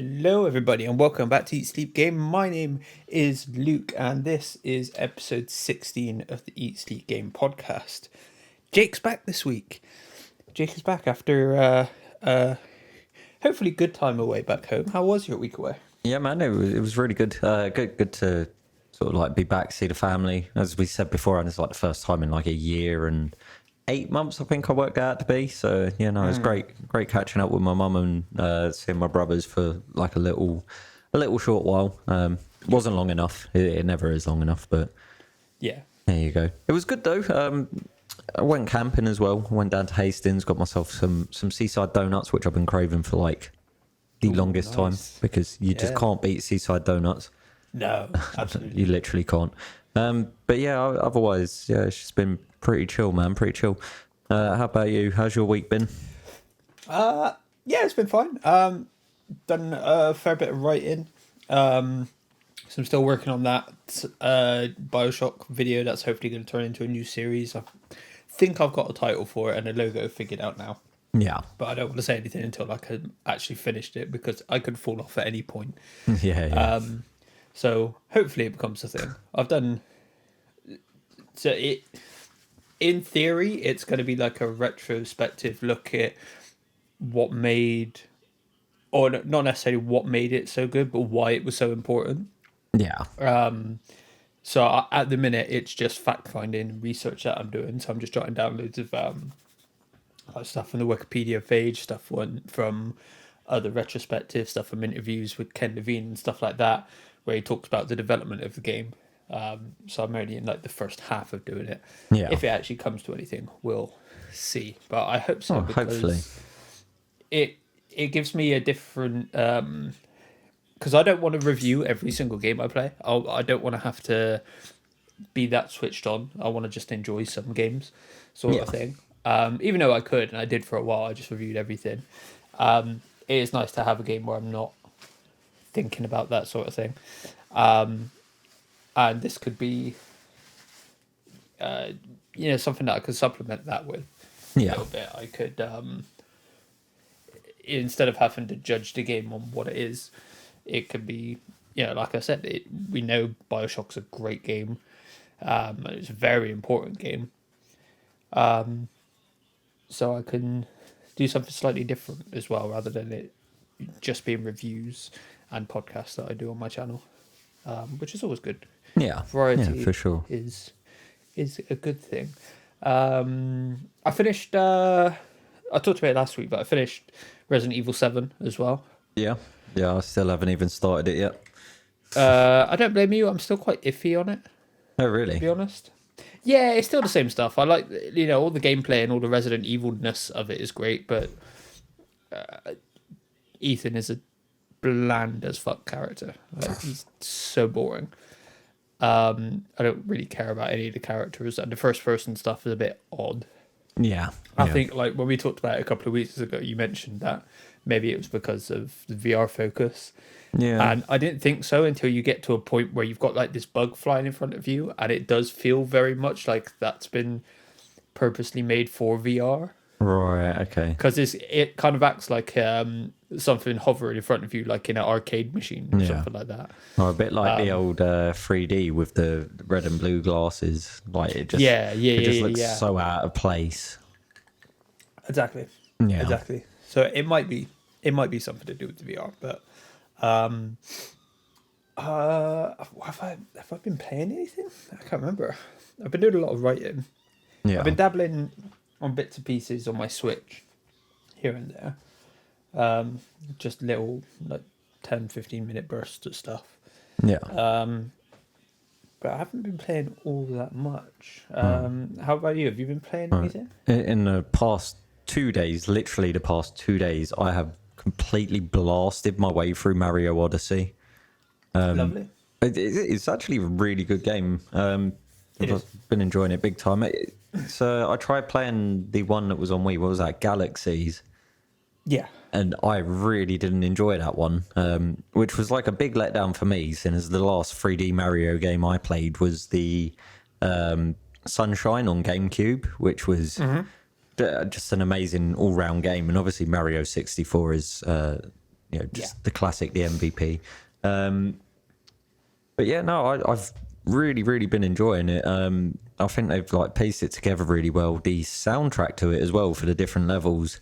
Hello, everybody, and welcome back to Eat Sleep Game. My name is Luke, and this is episode 16 of the Eat Sleep Game podcast. Jake's back this week. Jake is back after hopefully good time away back home. How was your week away? Yeah, man, it was really good. Good to sort of like be back, see the family. As we said before, and it's like the first time in like a year and 8 months, I think I worked out to be. So yeah, no, it was great catching up with my mum and seeing my brothers for like a little short while. Wasn't long enough. It never is long enough, but Yeah. there you go. It was good though. I went camping as well. I went down to Hastings, got myself some seaside donuts, which I've been craving for like the longest time, because you just can't beat seaside donuts. No, absolutely. You literally can't. But yeah, otherwise, yeah, it's just been pretty chill, man. Pretty chill. How about you? How's your week been? Yeah, it's been fine. Done a fair bit of writing. So I'm still working on that Bioshock video that's hopefully going to turn into a new series. I think I've got a title for it and a logo figured out now. Yeah. But I don't want to say anything until like I actually finished it, because I could fall off at any point. Yeah. So hopefully it becomes a thing. I've done. So it, in theory, it's going to be like a retrospective look at what made, or not necessarily what made it so good, but why it was so important. Yeah. So at the minute, it's just fact finding research that I'm doing. So I'm just jotting down loads of like stuff from the Wikipedia page, stuff from other retrospective stuff from interviews with Ken Levine and stuff like that, where he talks about the development of the game. So I'm only in like the first half of doing it. Yeah. If it actually comes to anything, we'll see. But I hope so, because hopefully. it gives me a different. Because I don't want to review every single game I play. I don't want to have to be that switched on. I want to just enjoy some games, sort of thing. Even though I could, and I did for a while, I just reviewed everything. It is nice to have a game where I'm not thinking about that sort of thing. And this could be, something that I could supplement that with a little bit. I could, instead of having to judge the game on what it is, it could be, like I said, we know Bioshock's a great game. It's a very important game. So I can do something slightly different as well, rather than it just being reviews and podcasts that I do on my channel, which is always good. Yeah. Variety, yeah, for sure. is a good thing. I finished. I talked about it last week, but I finished Resident Evil 7 as well. Yeah. I still haven't even started it yet. I don't blame you. I'm still quite iffy on it, Oh, really? to be honest. Yeah, it's still the same stuff. I like, all the gameplay and all the Resident Evil-ness of it is great, but Ethan is a bland as fuck character. Like, he's so boring. I don't really care about any of the characters, and the first-person stuff is a bit odd. Yeah. I think, like, when we talked about it a couple of weeks ago, you mentioned that maybe it was because of the VR focus. Yeah. And I didn't think so until you get to a point where you've got like this bug flying in front of you, and it does feel very much like that's been purposely made for VR. Right. Okay. Because it kind of acts like something hovering in front of you, like in an arcade machine or something like that. Or a bit like the old 3D with the red and blue glasses. Like it just it just looks so out of place. Exactly. Yeah. Exactly. So it might be something to do with the VR, but have I been playing anything? I can't remember. I've been doing a lot of writing. Yeah. I've been dabbling on bits and pieces on my Switch here and there. Just little like 10-15 minute bursts of stuff. Yeah. But I haven't been playing all that much. How about you? Have you been playing anything? In the past 2 days, literally the past 2 days, I have completely blasted my way through Mario Odyssey. Lovely. It's actually a really good game. I've been enjoying it big time. So I tried playing the one that was on Wii. What was that? Galaxies. Yeah. And I really didn't enjoy that one, which was like a big letdown for me, since the last 3D Mario game I played was the Sunshine on GameCube, which was just an amazing all-round game. And obviously Mario 64 is just the classic, the MVP. But yeah, no, I've really, really been enjoying it. I think they've like pieced it together really well. The soundtrack to it as well for the different levels,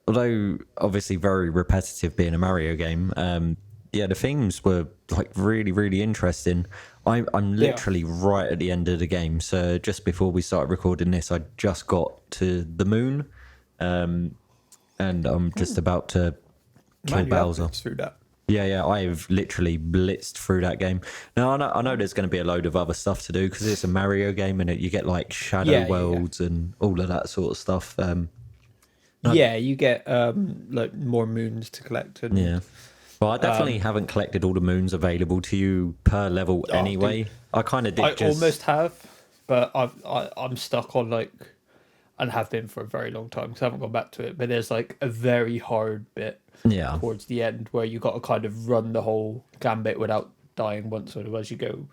although obviously very repetitive being a Mario game. Yeah, the themes were like really, really interesting. I'm literally right at the end of the game. So just before we started recording this, I just got to the moon, and I'm just about to kill Bowser. Through that. Yeah, I've literally blitzed through that game. Now, I know there's going to be a load of other stuff to do because it's a Mario game and you get like shadow worlds and all of that sort of stuff. You get like more moons to collect. And, yeah. Well, I definitely haven't collected all the moons available to you per level anyway. Dude, I kind of did. I almost have, but I'm stuck on like, and have been for a very long time because I haven't gone back to it. But there's like a very hard bit towards the end where you got to kind of run the whole gambit without dying once, or otherwise you go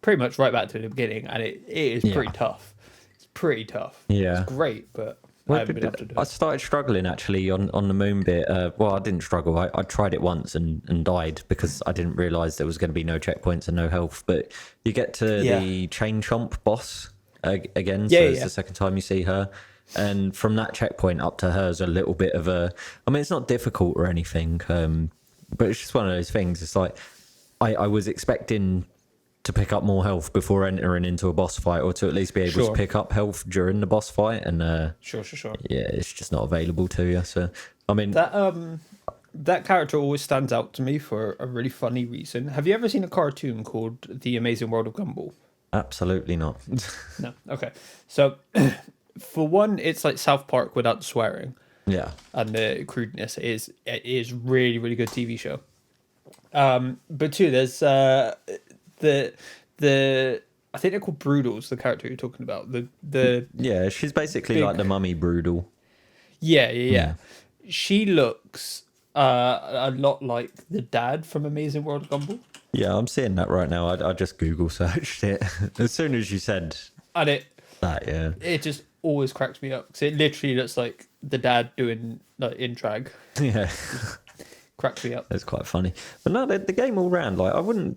pretty much right back to the beginning, and it is pretty tough. It's pretty tough. Yeah, it's great, but I haven't been able to do it. I started struggling actually on the moon bit. Well, I didn't struggle. I tried it once and died because I didn't realise there was going to be no checkpoints and no health. But you get to the Chain Chomp boss again, so it's the second time you see her. And from that checkpoint up to her is a little bit of a... I mean, it's not difficult or anything, but it's just one of those things. It's like I was expecting to pick up more health before entering into a boss fight, or to at least be able to pick up health during the boss fight. And sure. Yeah, it's just not available to you. So, I mean... That character always stands out to me for a really funny reason. Have you ever seen a cartoon called The Amazing World of Gumball? Absolutely not. No. Okay. So... For one, it's like South Park without the swearing. Yeah. And the crudeness. It is really, really good TV show. But two, there's the I think they're called Broodals, the character you're talking about. Yeah, she's basically like the mummy Broodal. Yeah. She looks a lot like the dad from Amazing World of Gumball. Yeah, I'm seeing that right now. I just Google searched it as soon as you said and it just always cracks me up because it literally looks like the dad doing like in drag. Yeah. Cracks me up. It's quite funny. But no, the game all round, like I mean,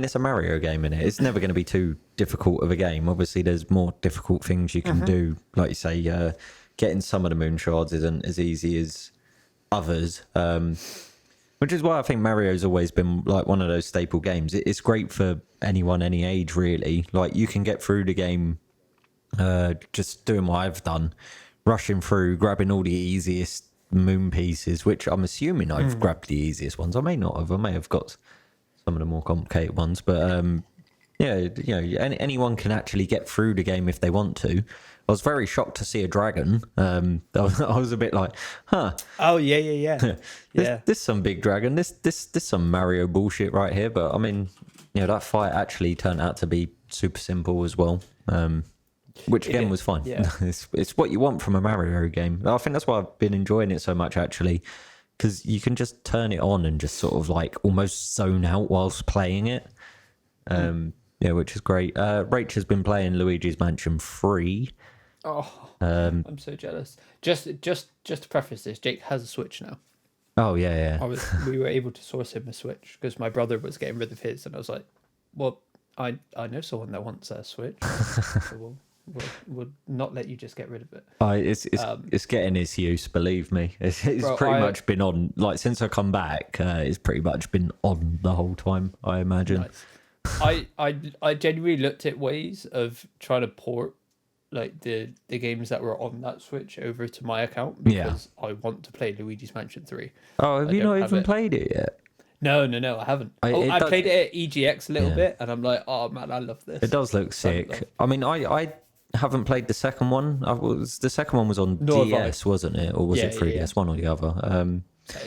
it's a Mario game in it. It's never going to be too difficult of a game. Obviously, there's more difficult things you can do. Like you say, getting some of the moon shards isn't as easy as others. Which is why I think Mario's always been like one of those staple games. It's great for anyone, any age, really. Like you can get through the game just doing what I've done, rushing through, grabbing all the easiest moon pieces, which I'm assuming I've grabbed the easiest ones. I may not have. I may have got some of the more complicated ones, but anyone can actually get through the game if they want to. I was very shocked to see a dragon. I was a bit like, huh? Oh yeah. This some big dragon. This some Mario bullshit right here. But I mean, that fight actually turned out to be super simple as well. Which again was fine. Yeah. It's what you want from a Mario game. I think that's why I've been enjoying it so much actually, because you can just turn it on and just sort of like almost zone out whilst playing it. Yeah, which is great. Rach has been playing Luigi's Mansion 3. Oh, I'm so jealous. Just to preface this, Jake has a Switch now. Oh yeah. We were able to source him a Switch because my brother was getting rid of his, and I was like, well, I know someone that wants a Switch, so we'll not let you just get rid of it. It's getting its use, believe me. It's pretty much been on, like, since I come back, it's pretty much been on the whole time, I imagine. Nice. I genuinely looked at ways of trying to port like the games that were on that Switch over to my account because I want to play Luigi's Mansion 3. Oh, have you not even played it yet? No, I haven't. I played it at EGX a little bit, and I'm like, oh man, I love this. It does look sick. I mean, I haven't played the second one. The second one was on DS, wasn't it? Or was it 3DS? Yeah. One or the other.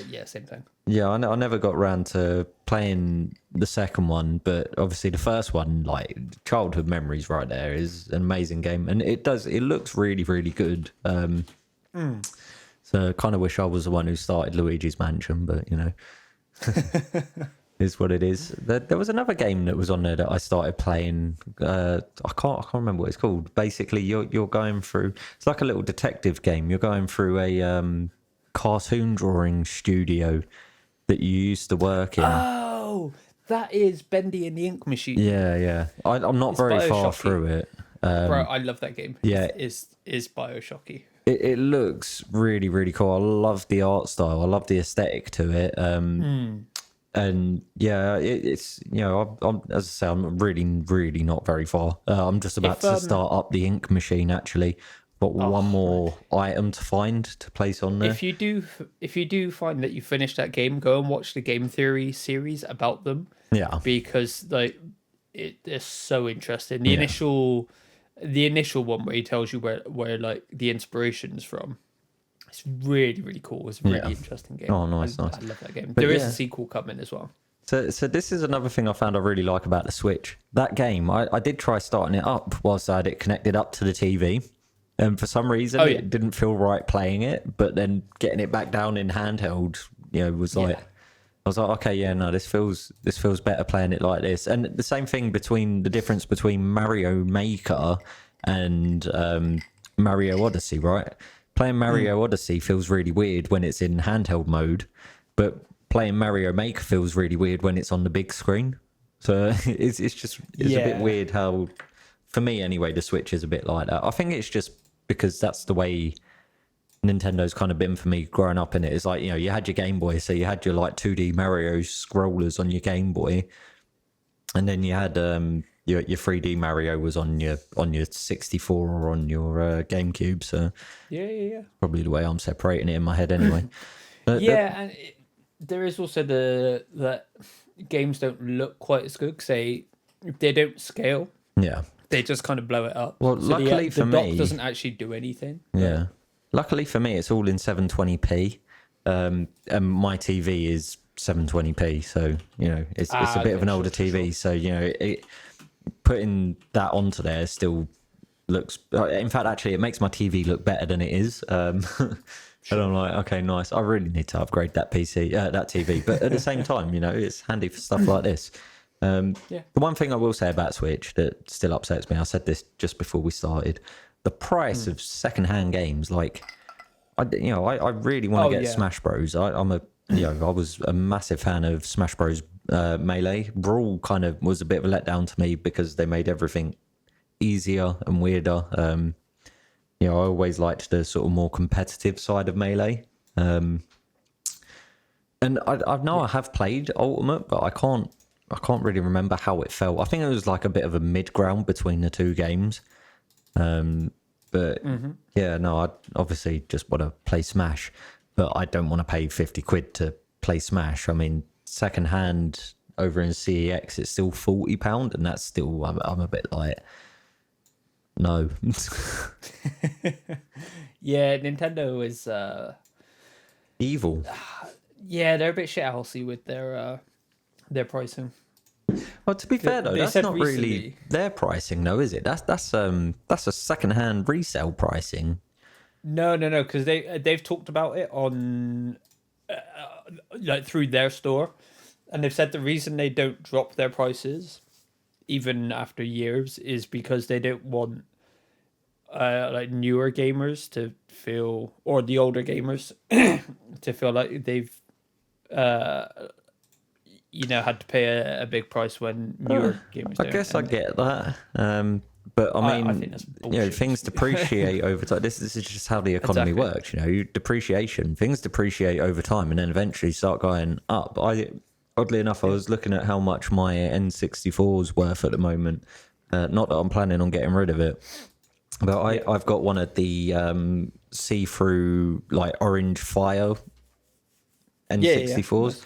Yeah, same thing. Yeah, I never got around to playing the second one, but obviously the first one, like, childhood memories right there, is an amazing game, and it looks really, really good. So I kind of wish I was the one who started Luigi's Mansion, but is what it is. There was another game that was on there that I started playing. I can't remember what it's called. Basically, you're going through. It's like a little detective game. You're going through a cartoon drawing studio, that you used to work in. Oh, that is Bendy and the Ink Machine. Yeah. I'm not It's very far Bioshocky. through it. Bro, I love that game. Yeah, Is Bioshocky. it looks really, really cool. I love the art style. I love the aesthetic to it. And yeah, it's I'm as I say, I'm really, really not very far. I'm just about to start up the ink machine. Actually, got one more item to find to place on there. If you do find that you finish that game, go and watch the Game Theory series about them. Yeah, Because like it's so interesting. The initial one where he tells you where like the inspiration's from. It's really, really cool. It's a really interesting game. Oh, nice. I love that game. There is a sequel coming as well. So this is another thing I found I really like about the Switch. That game, I did try starting it up whilst I had it connected up to the TV. And for some reason, it didn't feel right playing it. But then getting it back down in handheld, was like... I was like, okay, yeah, no, this feels better playing it like this. And the same thing the difference between Mario Maker and Mario Odyssey, right? Playing Mario Odyssey feels really weird when it's in handheld mode, but playing Mario Maker feels really weird when it's on the big screen. So it's a bit weird how, for me anyway, the Switch is a bit like that. I think it's just because that's the way Nintendo's kind of been for me growing up in it. It's like, you had your Game Boy, so you had your like 2D Mario scrollers on your Game Boy, and then you had your 3D Mario was on your 64 or on your GameCube. So yeah, probably the way I'm separating it in my head anyway. And there is also that games don't look quite as good because they don't scale. Yeah, they just kind of blow it up. Well, so luckily the for dock me, doesn't actually do anything. Yeah, luckily for me, it's all in 720p, and my TV is 720p. So it's a bit of an older TV. So putting that onto there still looks. In fact, actually, it makes my TV look better than it is. And I'm like, okay, nice. I really need to upgrade that that TV. But at the same time, it's handy for stuff like this. The one thing I will say about Switch that still upsets me, I said this just before we started, the price of secondhand games. Like, I really want to get Smash Bros. I was a massive fan of Smash Bros. Melee. Brawl kind of was a bit of a letdown to me because they made everything easier and weirder. I always liked the sort of more competitive side of Melee. And I know I have played Ultimate, but I can't really remember how it felt. I think it was like a bit of a mid ground between the two games. But I obviously just want to play Smash, but I don't want to pay 50 quid to play Smash. I mean, second hand over in CEX, it's still £40, and that's still, I'm a bit like, no. Yeah, Nintendo is evil. Yeah, they're a bit shithousey with their pricing. Well, to be fair though, that's not really their pricing, though, is it? That's a second-hand resale pricing. No, because they've talked about it on like through their store, and they've said the reason they don't drop their prices even after years is because they don't want like newer gamers to feel, or the older gamers to feel like they've had to pay a big price when newer gamers don't. I guess I get that. But I mean, think that's bullshit. Things depreciate over time. This is just how the economy works. Depreciation. Things depreciate over time and then eventually start going up. Oddly enough, I was looking at how much my N64 is worth at the moment. Not that I'm planning on getting rid of it, but I've got one of the see-through like orange fire N64s.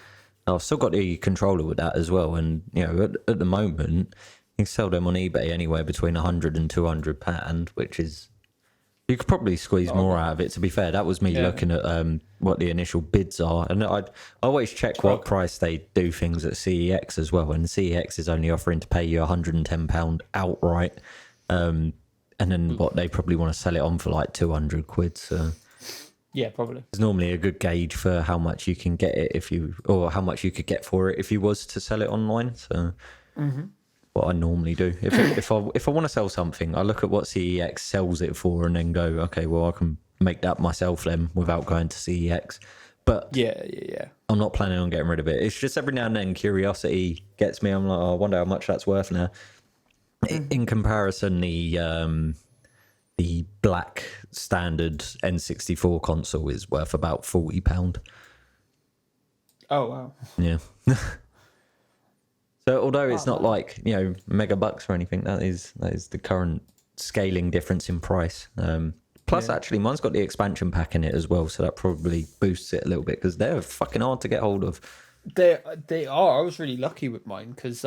Yeah. I've still got the controller with that as well, and at the moment you can sell them on eBay anywhere between 100 and 200 £, which is, you could probably squeeze more out of it. To be fair, that was me looking at what the initial bids are, and I always check what price they do things at CEX as well, and CEX is only offering to pay you £110 outright, and then what they probably want to sell it on for like 200 quid. So yeah, probably it's normally a good gauge for how much you can get it or how much you could get for it if you was to sell it online. So what I normally do, if I want to sell something, I look at what CEX sells it for and then go, okay, well, I can make that myself then without going to CEX. But Yeah. I'm not planning on getting rid of it. It's just every now and then curiosity gets me. I'm like, oh, I wonder how much that's worth now. In comparison, the black standard N64 console is worth about £40. Oh wow. Yeah. So although it's not man. like, mega bucks or anything, that is the current scaling difference in price. Plus, actually, mine's got the expansion pack in it as well, so that probably boosts it a little bit because they're fucking hard to get hold of. They are. I was really lucky with mine because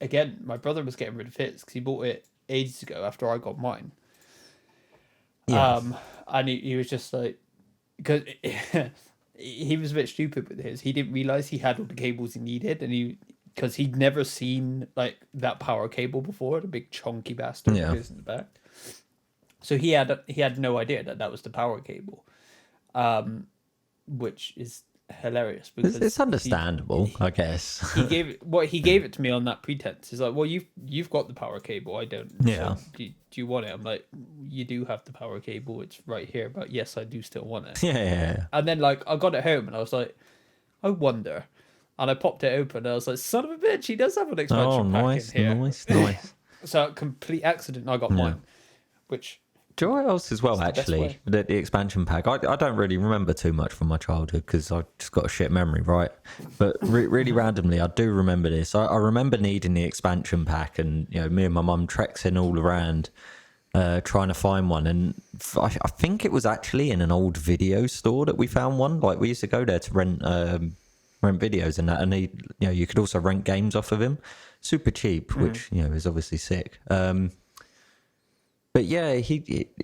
again, my brother was getting rid of his because he bought it ages ago after I got mine. Yeah. And he was just like, because he was a bit stupid with his. He didn't realize he had all the cables he needed, and because he'd never seen like that power cable before, the big chunky bastard that goes in the back. So he had no idea that was the power cable, which is hilarious because It's understandable, I guess. he gave it to me on that pretense. He's like, well, you've got the power cable, I don't. Yeah. So do you want it? I'm like, you do have the power cable. It's right here. But yes, I do still want it. Yeah. And then like I got it home and I was like, I wonder. And I popped it open and I was like, son of a bitch, he does have an expansion pack in here. Nice. So complete accident, I got mine, which. Do you know what else as well, the actually? The expansion pack. I don't really remember too much from my childhood because I just got a shit memory, right? But really randomly, I do remember this. I remember needing the expansion pack, and me and my mum trexing all around trying to find one. And I think it was actually in an old video store that we found one. Like we used to go there to rent videos and that, and you could also rent games off of him, super cheap, which is obviously sick. But yeah,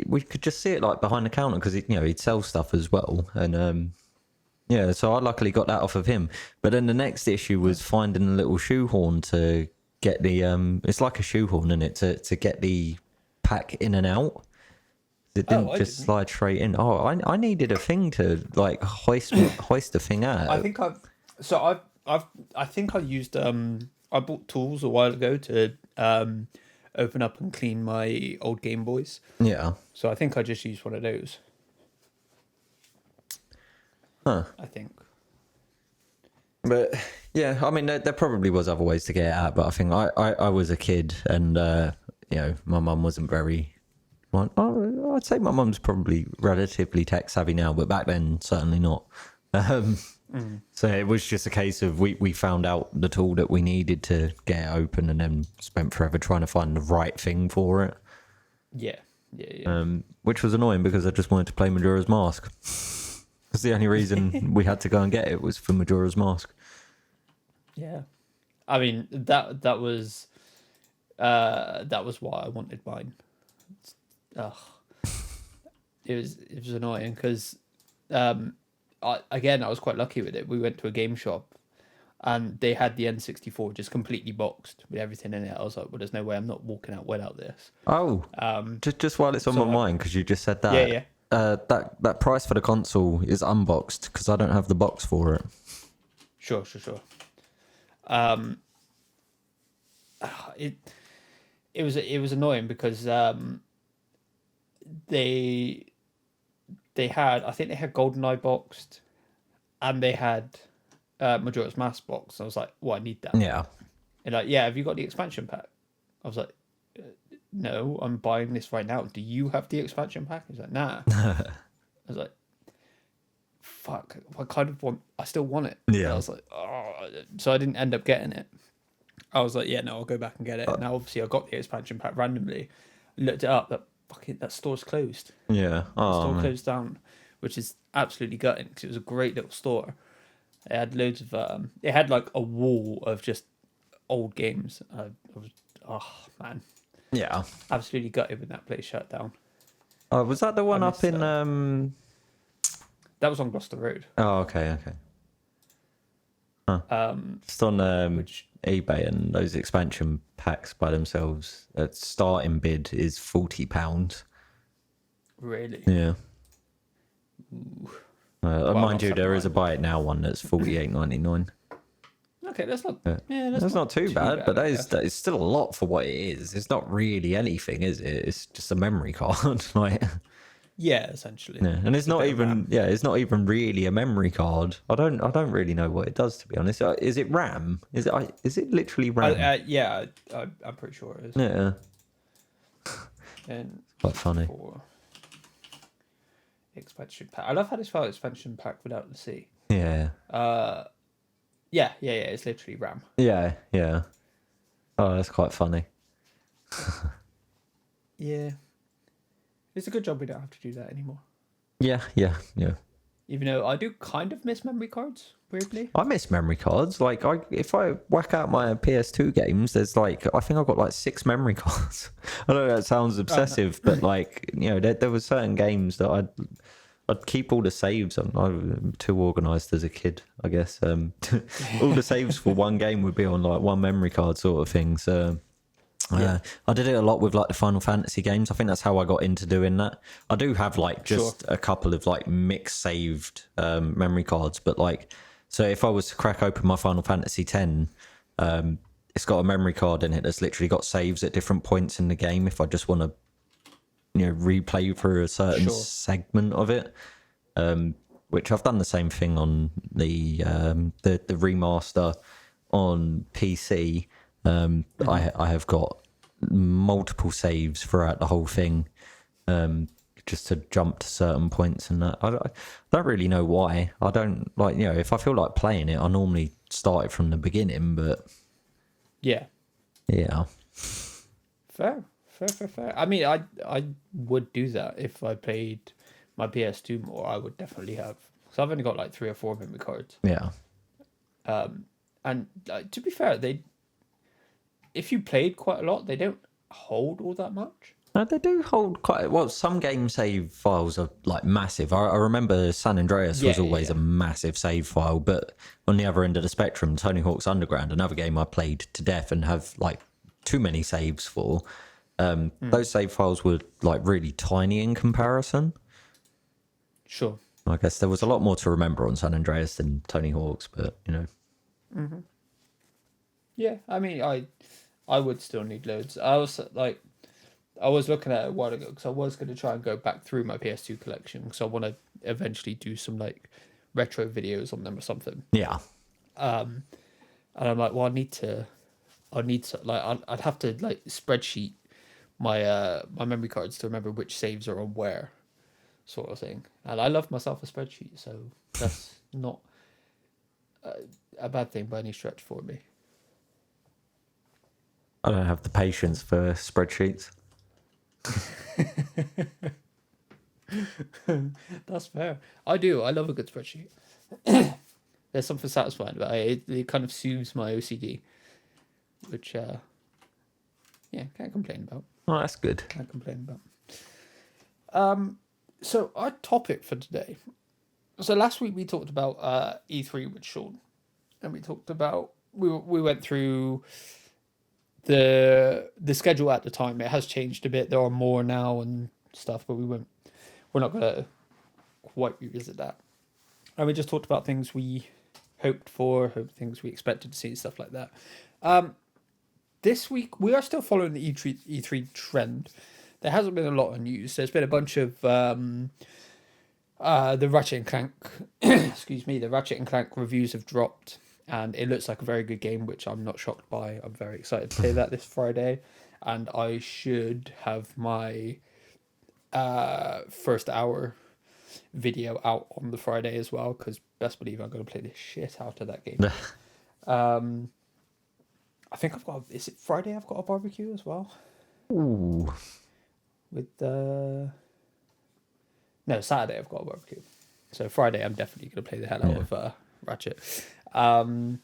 we could just see it like behind the counter because he'd sell stuff as well, and so I luckily got that off of him. But then the next issue was finding a little shoehorn to get the it's like a shoehorn in it to get the pack in and out. It didn't slide straight in. Oh, I needed a thing to like hoist the thing out. I think I think I used I bought tools a while ago to open up and clean my old Game Boys. Yeah. So I think I just used one of those. Huh. I think. But yeah, I mean, there probably was other ways to get it out, but I think I was a kid and, my mum wasn't very... Well, I'd say my mum's probably relatively tech savvy now, but back then, certainly not. So it was just a case of we found out the tool that we needed to get it open and then spent forever trying to find the right thing for it. Yeah. Which was annoying because I just wanted to play Majora's Mask. That's the only reason we had to go and get it was for Majora's Mask. Yeah. I mean, that was why I wanted mine. It was annoying because I was quite lucky with it. We went to a game shop and they had the N64 just completely boxed with everything in it. I was like, well, there's no way I'm not walking out without this. Oh, just while it's on my mind, because you just said that. Yeah. That price for the console is unboxed because I don't have the box for it. Sure. It was annoying because they had, I think they had GoldenEye boxed and they had Majora's Mask boxed. I was like, well, I need that. Yeah. And like, yeah, have you got the expansion pack? I was like, no, I'm buying this right now. Do you have the expansion pack? He's like, nah. I was like, fuck, I still want it. Yeah. And I was like, oh, so I didn't end up getting it. I was like, yeah, no, I'll go back and get it. Now, obviously, I got the expansion pack randomly, looked it up, that store's closed. Yeah. The store closed down, which is absolutely gutting because it was a great little store. It had loads of, it had like a wall of just old games. I was, oh man. Yeah. Absolutely gutted when that place shut down. Oh, was that the one up in... That was on Gloucester Road. Oh, okay. Huh. Just on eBay, and those expansion packs by themselves, starting bid is £40. Really? Yeah. Well, mind you, there is a buy it now one that's £48.99. Okay, that's not. Yeah, that's not too bad, but that is still a lot for what it is. It's not really anything, is it? It's just a memory card. Like, Yeah, essentially. Yeah, and it's a not bit of even RAM. it's not even really a memory card. I don't really know what it does, to be honest. Is it RAM? Is it literally RAM? Yeah, I'm pretty sure it is. Yeah, And quite funny. for expansion pack, I love how they spell expansion pack without the C. Yeah, Yeah. It's literally RAM. yeah. Oh, that's quite funny. Yeah, it's a good job we don't have to do that anymore. Yeah. Even though I do kind of miss memory cards, weirdly. I miss memory cards. Like, if I whack out my PS2 games, there's like I think I've got like 6 memory cards. I know that sounds Oh, no. obsessive, but like there were certain games that I'd keep all the saves on. I'm too organised as a kid, I guess. All the saves for one game would be on like one memory card, sort of thing. So Yeah. I did it a lot with like the Final Fantasy games. I think that's how I got into doing that. I do have like just a couple of like mixed saved memory cards, but like, so if I was to crack open my Final Fantasy 10, it's got a memory card in it that's literally got saves at different points in the game. If I just want to, replay through a certain Sure. segment of it, which I've done the same thing on the remaster on PC. I have got multiple saves throughout the whole thing, just to jump to certain points and that. I don't really know why. I don't like, if I feel like playing it, I normally start it from the beginning, but Yeah. yeah. Fair. I mean, I would do that if I played my PS2 more. I would definitely have. So I've only got like 3 or 4 memory cards. Yeah. And to be fair, if you played quite a lot, they don't hold all that much. No, they do hold quite well. Some game save files are like massive. I remember San Andreas was always a massive save file, but on the other end of the spectrum, Tony Hawk's Underground, another game I played to death and have like too many saves for. Those save files were like really tiny in comparison. Sure. I guess there was a lot more to remember on San Andreas than Tony Hawk's, but Yeah, I mean, I would still need loads. I was looking at it a while ago because I was going to try and go back through my PS2 collection because I want to eventually do some like retro videos on them or something. yeah. And I'm like, well, I'd have to like spreadsheet my memory cards to remember which saves are on where, sort of thing. And I love myself a spreadsheet, so that's not a bad thing by any stretch for me. I don't have the patience for spreadsheets. That's fair. I do. I love a good spreadsheet. There's something satisfying about it. It kind of soothes my OCD, which, can't complain about. Oh, that's good. Can't complain about. So our topic for today. So last week we talked about E3 with Sean, and we talked about we went through the schedule at the time. It has changed a bit. There are more now and stuff, but we're not gonna quite revisit that. And we just talked about things we hoped for, things we expected to see, and stuff like that. This week we are still following the E3 trend. There hasn't been a lot of news. There's been a bunch of the Ratchet and Clank, excuse me, the Ratchet and Clank reviews have dropped, and it looks like a very good game, which I'm not shocked by. I'm very excited to play that this Friday, and I should have my first hour video out on the Friday as well, because best believe I'm going to play the shit out of that game. I think is it Friday I've got a barbecue as well? Ooh. With no, Saturday I've got a barbecue. So Friday I'm definitely going to play the hell out of Ratchet. So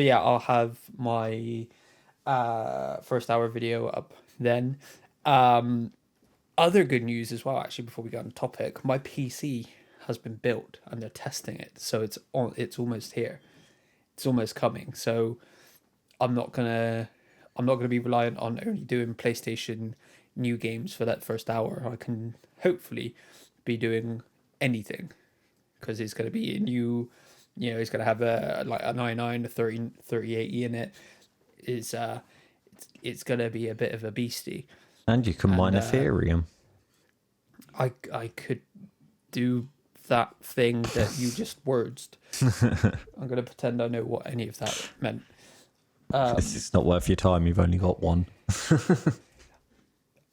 yeah, I'll have my first hour video up then. Other good news as well, actually, before we get on the topic, my PC has been built and they're testing it, so it's almost here. It's almost coming. So I'm not gonna be reliant on only doing PlayStation new games for that first hour. I can hopefully be doing anything, because it's gonna be a new, it's gonna have a 99, a 3080 in it. It's gonna be a bit of a beastie. And you can mine Ethereum. I could do that thing that you just wordsed. I'm gonna pretend I know what any of that meant. It's not worth your time. You've only got one.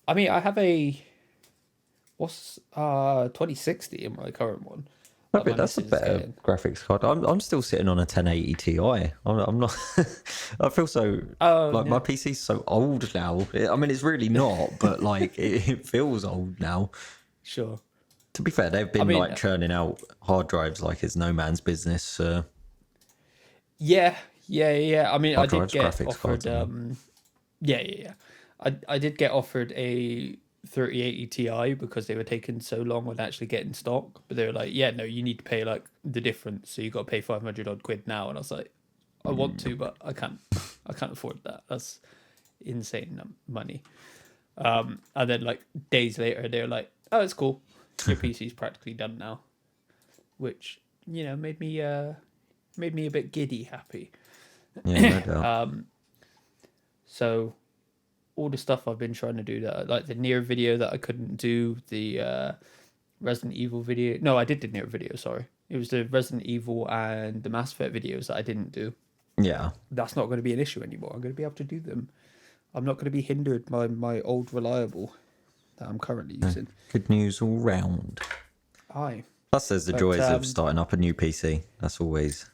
I mean, I have a what's 2060 in my current one. But My that's a missus is better getting. graphics card. I'm still sitting on a 1080 Ti. I'm not. I feel so Oh like my no, PC's so old now. I mean, it's really not, but like it feels old now. sure. To be fair, they've I been mean, like churning out hard drives like it's no man's business. yeah, yeah. I mean, I Hard did drives, get graphics offered. cards. I mean, Yeah. I did get offered a 3080 Ti because they were taking so long on actually getting stock. But they were like, yeah, no, you need to pay like the difference. So you got to pay 500 odd quid now. And I was like, I want to, but I can't. I can't afford that. That's insane money. And then like days later, they were like, oh, it's cool. Your PC's practically done now, which made me a bit giddy happy. yeah, no doubt. So all the stuff I've been trying to do that like the near video that I couldn't do, the Resident Evil video. No, I did the near video, sorry. It was the Resident Evil and the Mass Effect videos that I didn't do. Yeah, That's not going to be an issue anymore. I'm going to be able to do them. I'm not going to be hindered by my old reliable that I'm currently using. good news all round. Aye. Plus, there's the But joys of starting up a new PC. That's always.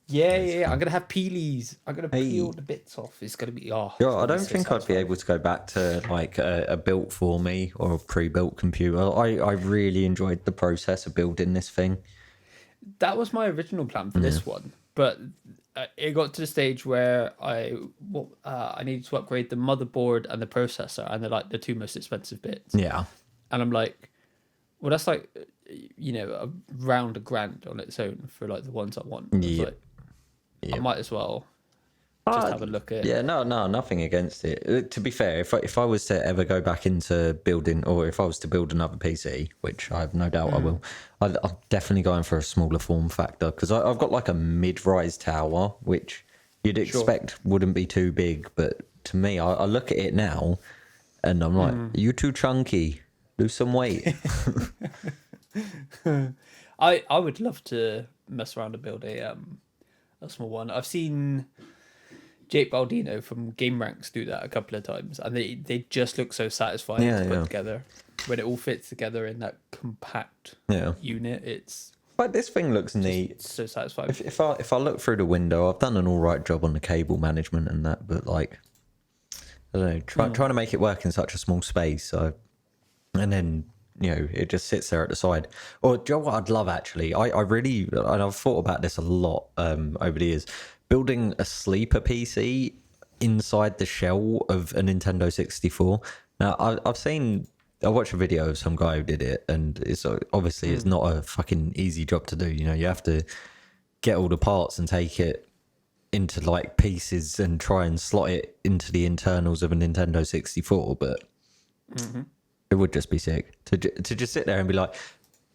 yeah. I'm gonna have peelies. I'm gonna peel Hey. the bits off. It's gonna be oh. Yeah, It's I gonna be don't so think I'd be satisfying. able to go back to like a built for me or a pre-built computer. I really enjoyed the process of building this thing. That was my original plan for this one, but it got to the stage where I needed to upgrade the motherboard and the processor, and they're like the two most expensive bits. Yeah, And I'm like, well, that's like around $1,000 on its own for like the ones I want. I was Yep. like, I Yep. might as well just have a look at. Yeah, no, nothing against it. To be fair, if I was to ever go back into building, or if I was to build another PC, which I have no doubt I will, I'm definitely going for a smaller form factor because I've got like a mid-rise tower, which you'd expect wouldn't be too big, but to me, I look at it now, and I'm like, you're too chunky. Lose some weight. I would love to mess around and build a small one. I've seen Jake Baldino from Game Ranks do that a couple of times, and they just look so satisfying Yeah, to put yeah. together. When it all fits together in that compact Yeah. unit, it's But this thing looks neat. so satisfying. If I look through the window, I've done an all right job on the cable management and that, but like I don't know, trying to make it work in such a small space. So, and then it just sits there at the side. Or do you know what I'd love actually? I really, and I've thought about this a lot over the years, building a sleeper PC inside the shell of a Nintendo 64. Now I've seen. I watched a video of some guy who did it, and it's obviously it's not a fucking easy job to do. You have to get all the parts and take it into like pieces and try and slot it into the internals of a Nintendo 64, but it would just be sick to just sit there and be like,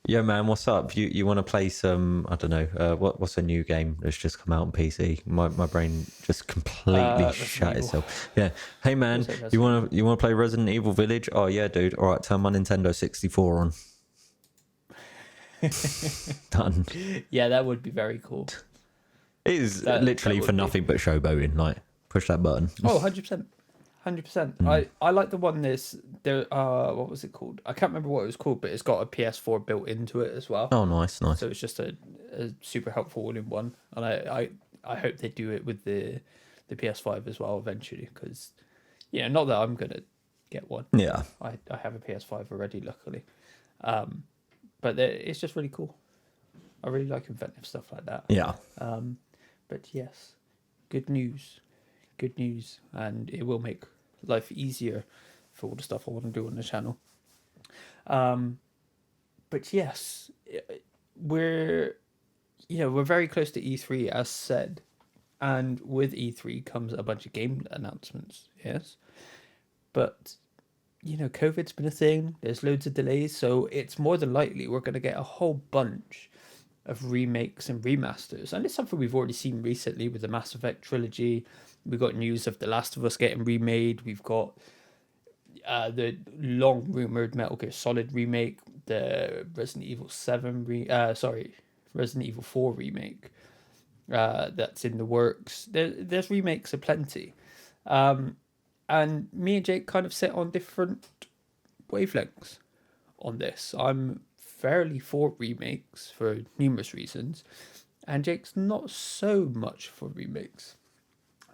yo man, what's up? You want to play some, I don't know, what's a new game that's just come out on PC? My brain just completely Resident shut Evil. itself. Yeah. Hey man, Was it Resident you wanna play Resident Evil Village? Oh yeah, dude. All right, turn my Nintendo 64 on. Done. Yeah, that would be very cool. It is That literally would for be. nothing but showboating. Like, push that button. Oh, 100%. 100%. I like the one there what was it called? I can't remember what it was called, but it's got a PS4 built into it as well. Oh, nice. So it's just a super helpful all-in-one, and I hope they do it with the PS5 as well eventually, because not that I'm gonna get one. Yeah. I have a PS5 already, luckily, but it's just really cool. I really like inventive stuff like that. Yeah. But yes, good news, and it will make life easier for all the stuff I want to do on the channel. But yes, we're very close to E3 as said, and with E3 comes a bunch of game announcements. Yes, but COVID's been a thing. There's loads of delays, so it's more than likely we're going to get a whole bunch of remakes and remasters, and it's something we've already seen recently with the Mass Effect trilogy. We've got news of The Last of Us getting remade. We've got the long rumored Metal Gear Solid remake, the Resident Evil 4 remake that's in the works. There's remakes aplenty. And me and Jake kind of sit on different wavelengths on this. I'm fairly for remakes for numerous reasons, and Jake's not so much for remakes.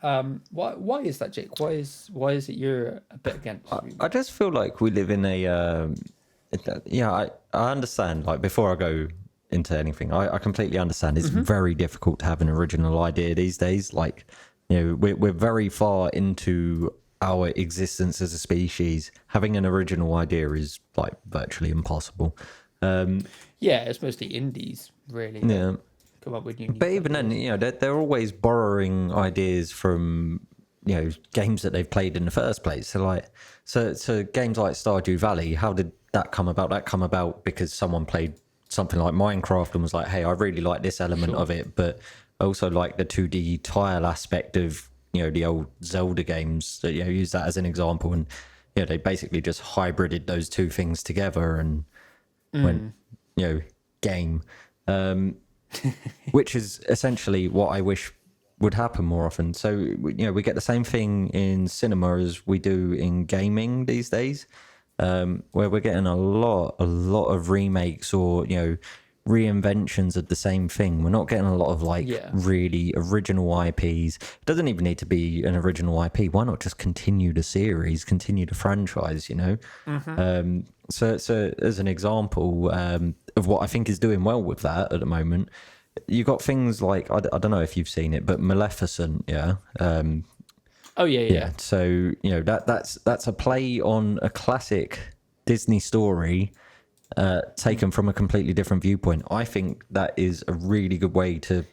Why is that, Jake? Why is it you're a bit against remakes? I just feel like we live in a I understand, like, before I go into anything, I completely understand it's very difficult to have an original idea these days. Like, we're very far into our existence as a species. Having an original idea is like virtually impossible. Yeah, it's mostly indies, really. Yeah. Come up with unique But even then, they're always borrowing ideas from games that they've played in the first place. So games like Stardew Valley, how did that come about? That come about because someone played something like Minecraft and was like, hey, I really like this element of it, but I also like the 2D tile aspect of the old Zelda games. That use that as an example, and they basically just hybrided those two things together and went game. Which is essentially what I wish would happen more often. So, we get the same thing in cinema as we do in gaming these days, where we're getting a lot of remakes or, reinventions of the same thing. We're not getting a lot of really original IPs. It doesn't even need to be an original IP. Why not just continue the series, continue the franchise, So as an example of what I think is doing well with that at the moment, you got things like, I don't know if you've seen it, but Maleficent, yeah. Oh yeah. So that's a play on a classic Disney story, taken from a completely different viewpoint. I think that is a really good way to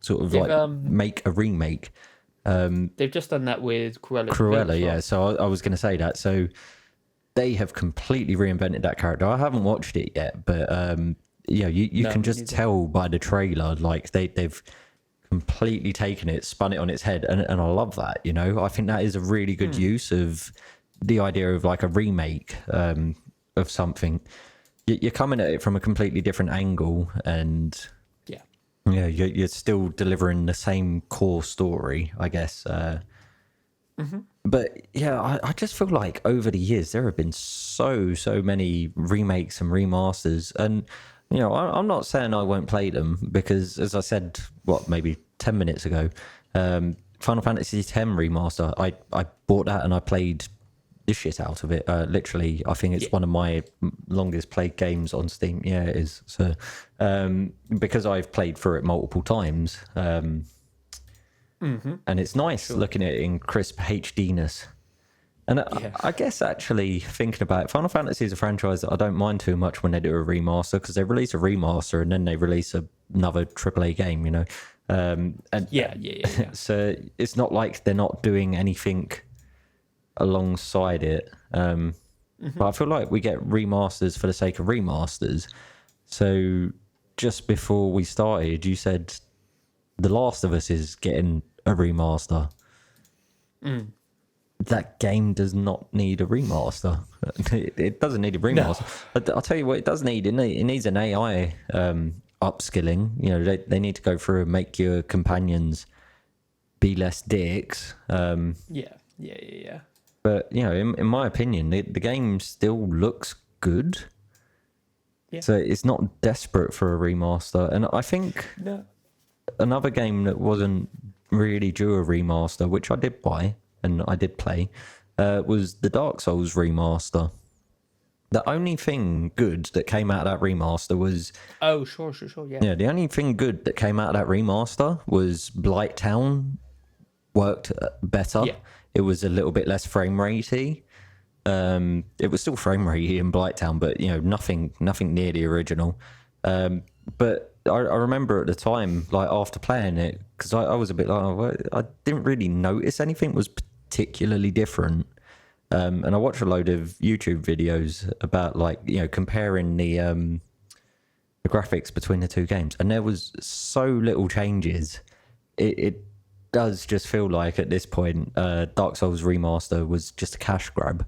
sort of make a remake. They've just done that with Cruella. Cruella, yeah. So I was going to say that. So they have completely reinvented that character. I haven't watched it yet, but you can just tell by the trailer, like they've completely taken it, spun it on its head, and I love that. I think that is a really good use of the idea of like a remake of something. You're coming at it from a completely different angle, and you're still delivering the same core story, I guess. But I just feel like over the years there have been so many remakes and remasters, and I'm not saying I won't play them, because as I said, maybe 10 minutes ago, Final Fantasy X remaster, I bought that and I played the shit out of it. Literally, I think it's one of my longest played games on Steam. Yeah, it is. So because I've played through it multiple times, and it's nice looking at it in crisp HDness. And I guess actually thinking about it, Final Fantasy is a franchise that I don't mind too much when they do a remaster, because they release a remaster and then they release another AAA game, And so it's not like they're not doing anything alongside it. But I feel like we get remasters for the sake of remasters. So just before we started, you said The Last of Us is getting a remaster. That game does not need a remaster. It doesn't need a remaster. No. I'll tell you what it does need. It needs an AI upskilling. They need to go through and make your companions be less dicks. Yeah. But, in my opinion, the game still looks good. Yeah. So it's not desperate for a remaster. And I think another game that wasn't really due a remaster, which I did buy and I did play, was the Dark Souls remaster. The only thing good that came out of that remaster was... Oh, sure, yeah. Yeah, the only thing good that came out of that remaster was Blighttown worked better. Yeah. It was a little bit less frame ratey. It was still frame ratey in Blighttown, but nothing near the original. But I remember at the time, like after playing it, because I was a bit like, I didn't really notice anything was particularly different. And I watched a load of YouTube videos about comparing the graphics between the two games, and there was so little changes. It does just feel like at this point, Dark Souls Remaster was just a cash grab.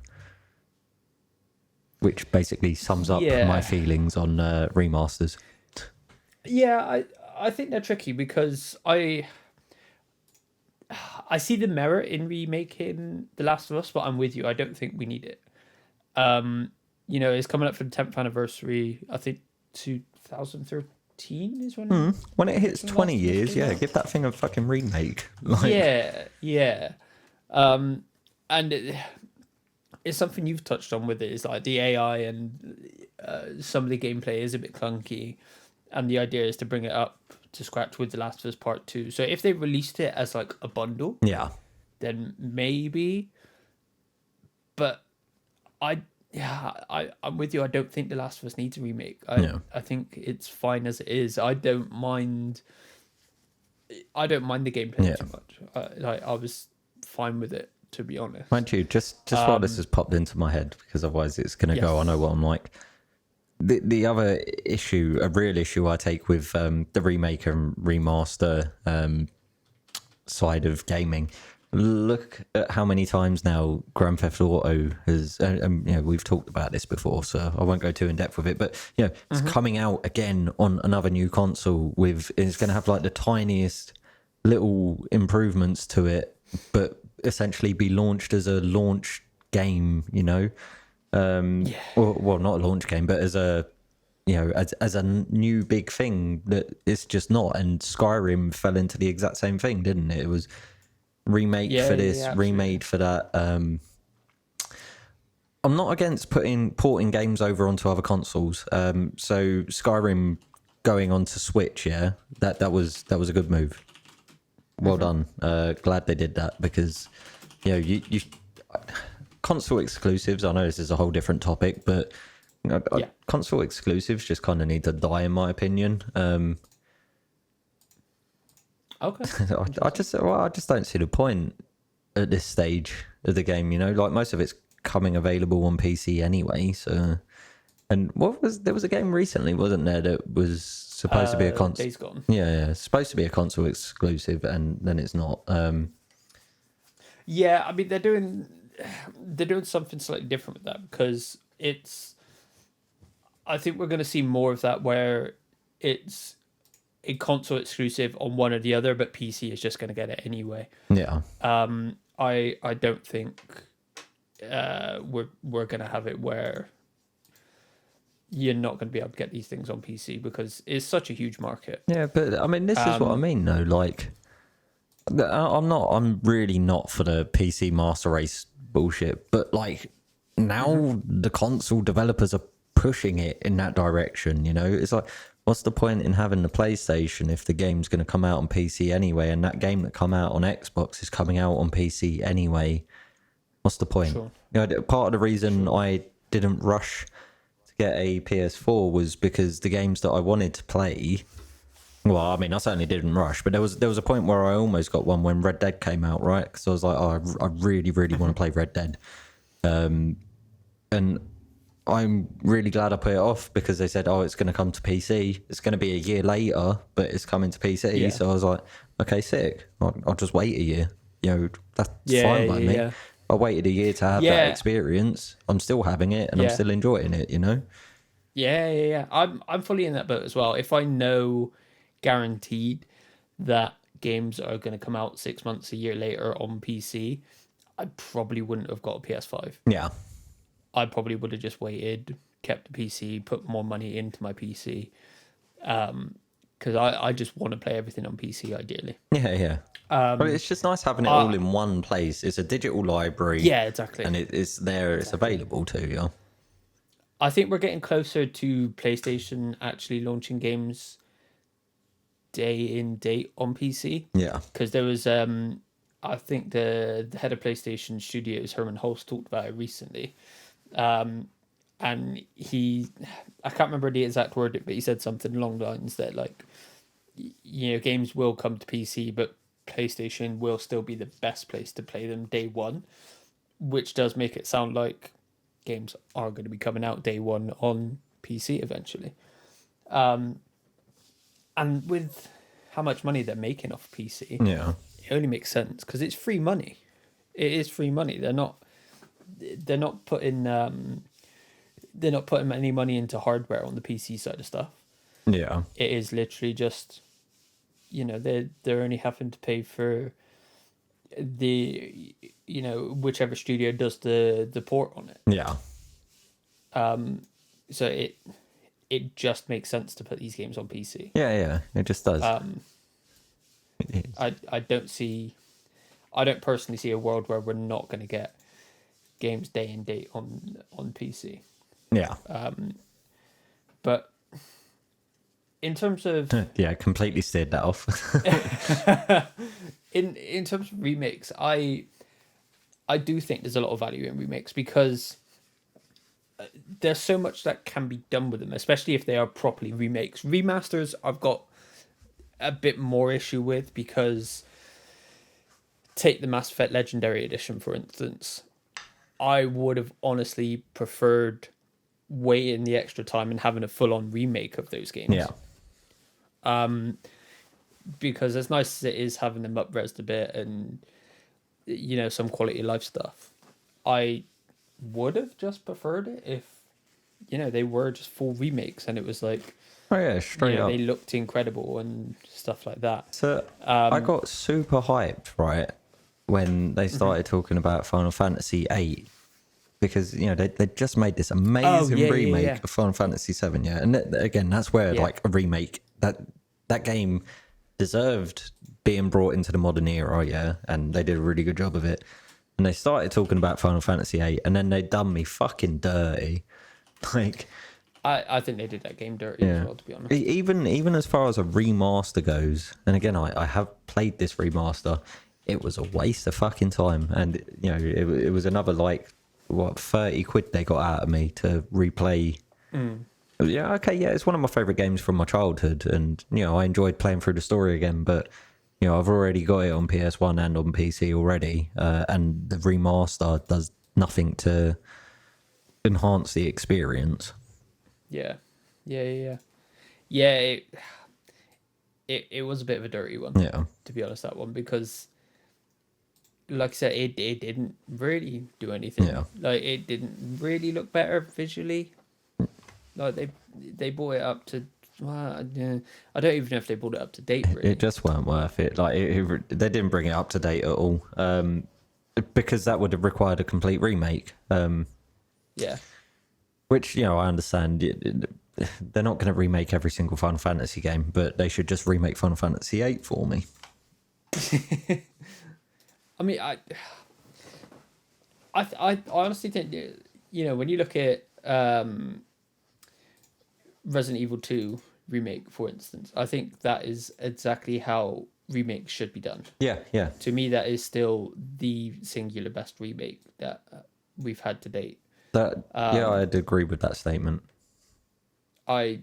which basically sums up Yeah. my feelings on remasters. Yeah, I think they're tricky because I see the merit in remaking The Last of Us, but I'm with you. I don't think we need it. It's coming up for the 10th anniversary. I think 2013 is When it hits The 20 Last of Us years, came yeah, out. give that thing a fucking remake. Like, Yeah. And it's something you've touched on with it is like the AI and some of the gameplay is a bit clunky, and the idea is to bring it up to scratch with The Last of Us Part 2. So if they released it as like a bundle, yeah, then maybe. But I'm with you. I don't think The Last of Us needs a remake. yeah. I think it's fine as it is. I don't mind the gameplay Yeah. too much. I was fine with it, to be honest. Mind you, just while this has popped into my head, because otherwise it's going to go. I know what I'm like. The other issue, a real issue I take with the remake and remaster side of gaming, look at how many times now Grand Theft Auto has, we've talked about this before, so I won't go too in depth with it, but it's coming out again on another new console it's going to have like the tiniest little improvements to it, but essentially be launched as a launch game, or, well, not a launch game, but as a as a new big thing that it's just not. And Skyrim fell into the exact same thing, didn't it? It was remake for this, remade for that. I'm not against porting games over onto other consoles. So Skyrim going onto Switch, that was a good move. Well done. Glad they did that, because you console exclusives, I know this is a whole different topic, but console exclusives just kind of need to die, in my opinion. Okay. I just don't see the point at this stage of the game. Like most of it's coming available on PC anyway. So, and there was a game recently, wasn't there, that was supposed to be a console? Days Gone. Yeah, supposed to be a console exclusive, and then it's not. Yeah, I mean they're doing something slightly different with that, because I think we're going to see more of that where it's a console exclusive on one or the other, but PC is just going to get it anyway. Yeah. I don't think we're going to have it where you're not going to be able to get these things on PC, because it's such a huge market. Yeah, but I mean, this is what I mean, though. Like, I'm really not for the PC master race bullshit, but like now the console developers are pushing it in that direction. It's like, what's the point in having the PlayStation if the game's going to come out on PC anyway, and that game that come out on Xbox is coming out on PC anyway? What's the point? Sure. Part of the reason I didn't rush to get a PS4 was because the games that I wanted to play, well, I mean, I certainly didn't rush, but there was a point where I almost got one when Red Dead came out, right? Because I was like, oh, I really, really want to play Red Dead. And I'm really glad I put it off, because they said, oh, it's going to come to PC. It's going to be a year later, but it's coming to PC. Yeah. So I was like, okay, sick. I'll just wait a year. That's fine by me. Yeah. I waited a year to have that experience. I'm still having it, and I'm still enjoying it, Yeah. I'm fully in that boat as well. If I know guaranteed that games are going to come out 6 months, a year later on PC, I probably wouldn't have got a PS5. Yeah. I probably would have just waited, kept the PC, put more money into my PC, because I just want to play everything on PC ideally. Yeah. But it's just nice having it all in one place. It's a digital library. Yeah, exactly. And it's there. It's available to you. I think we're getting closer to PlayStation actually launching games day in, date on PC. Yeah. Because there was, I think the head of PlayStation Studios, Herman Hulst, talked about it recently. And I can't remember the exact word, but he said something along the lines that, like, games will come to PC, but PlayStation will still be the best place to play them day one, which does make it sound like games are going to be coming out day one on PC eventually. And with how much money they're making off PC, it only makes sense, because it's free money. It is free money. They're not putting they're not putting any money into hardware on the PC side of stuff. Yeah. It is literally just, they're only having to pay for the, whichever studio does the port on it. Yeah. So it just makes sense to put these games on PC. Yeah, yeah. It just does. It is. I don't personally see a world where we're not going to get games day and date on PC. Yeah. But in terms of Yeah, completely steered that off. in terms of remakes, I do think there's a lot of value in remakes because there's so much that can be done with them, especially if they are properly remakes. Remasters, I've got a bit more issue with because take the Mass Effect Legendary Edition, for instance. I would have honestly preferred waiting the extra time and having a full-on remake of those games. Yeah. Because as nice as it is having them up-resed a bit and, some quality of life stuff, I would have just preferred it if, they were just full remakes and it was like, Oh yeah, straight up. they looked incredible and stuff like that. So I got super hyped, right, when they started talking about Final Fantasy VIII, because they just made this amazing remake of Final Fantasy VII, yeah. And again, that's where like a remake that game deserved being brought into the modern era, yeah, and they did a really good job of it. And they started talking about Final Fantasy VIII, and then they done me fucking dirty, like. I think they did that game dirty as well, to be honest. Even as far as a remaster goes, and again, I have played this remaster, it was a waste of fucking time. And, it was another, like, 30 quid they got out of me to replay. Yeah, okay, yeah, it's one of my favourite games from my childhood. And, I enjoyed playing through the story again. But, I've already got it on PS1 and on PC already. And the remaster does nothing to enhance the experience. Yeah. It was a bit of a dirty one. Yeah. To be honest, that one, because like I said, it didn't really do anything. Yeah. Like it didn't really look better visually. Like they brought it up to I don't even know if they brought it up to date really. It just weren't worth it. Like they didn't bring it up to date at all. Because that would have required a complete remake. Yeah. Which, I understand. They're not going to remake every single Final Fantasy game, but they should just remake Final Fantasy VIII for me. I mean, I honestly think, when you look at Resident Evil 2 remake, for instance, I think that is exactly how remakes should be done. Yeah, yeah. To me, that is still the singular best remake that we've had to date. I'd agree with that statement. I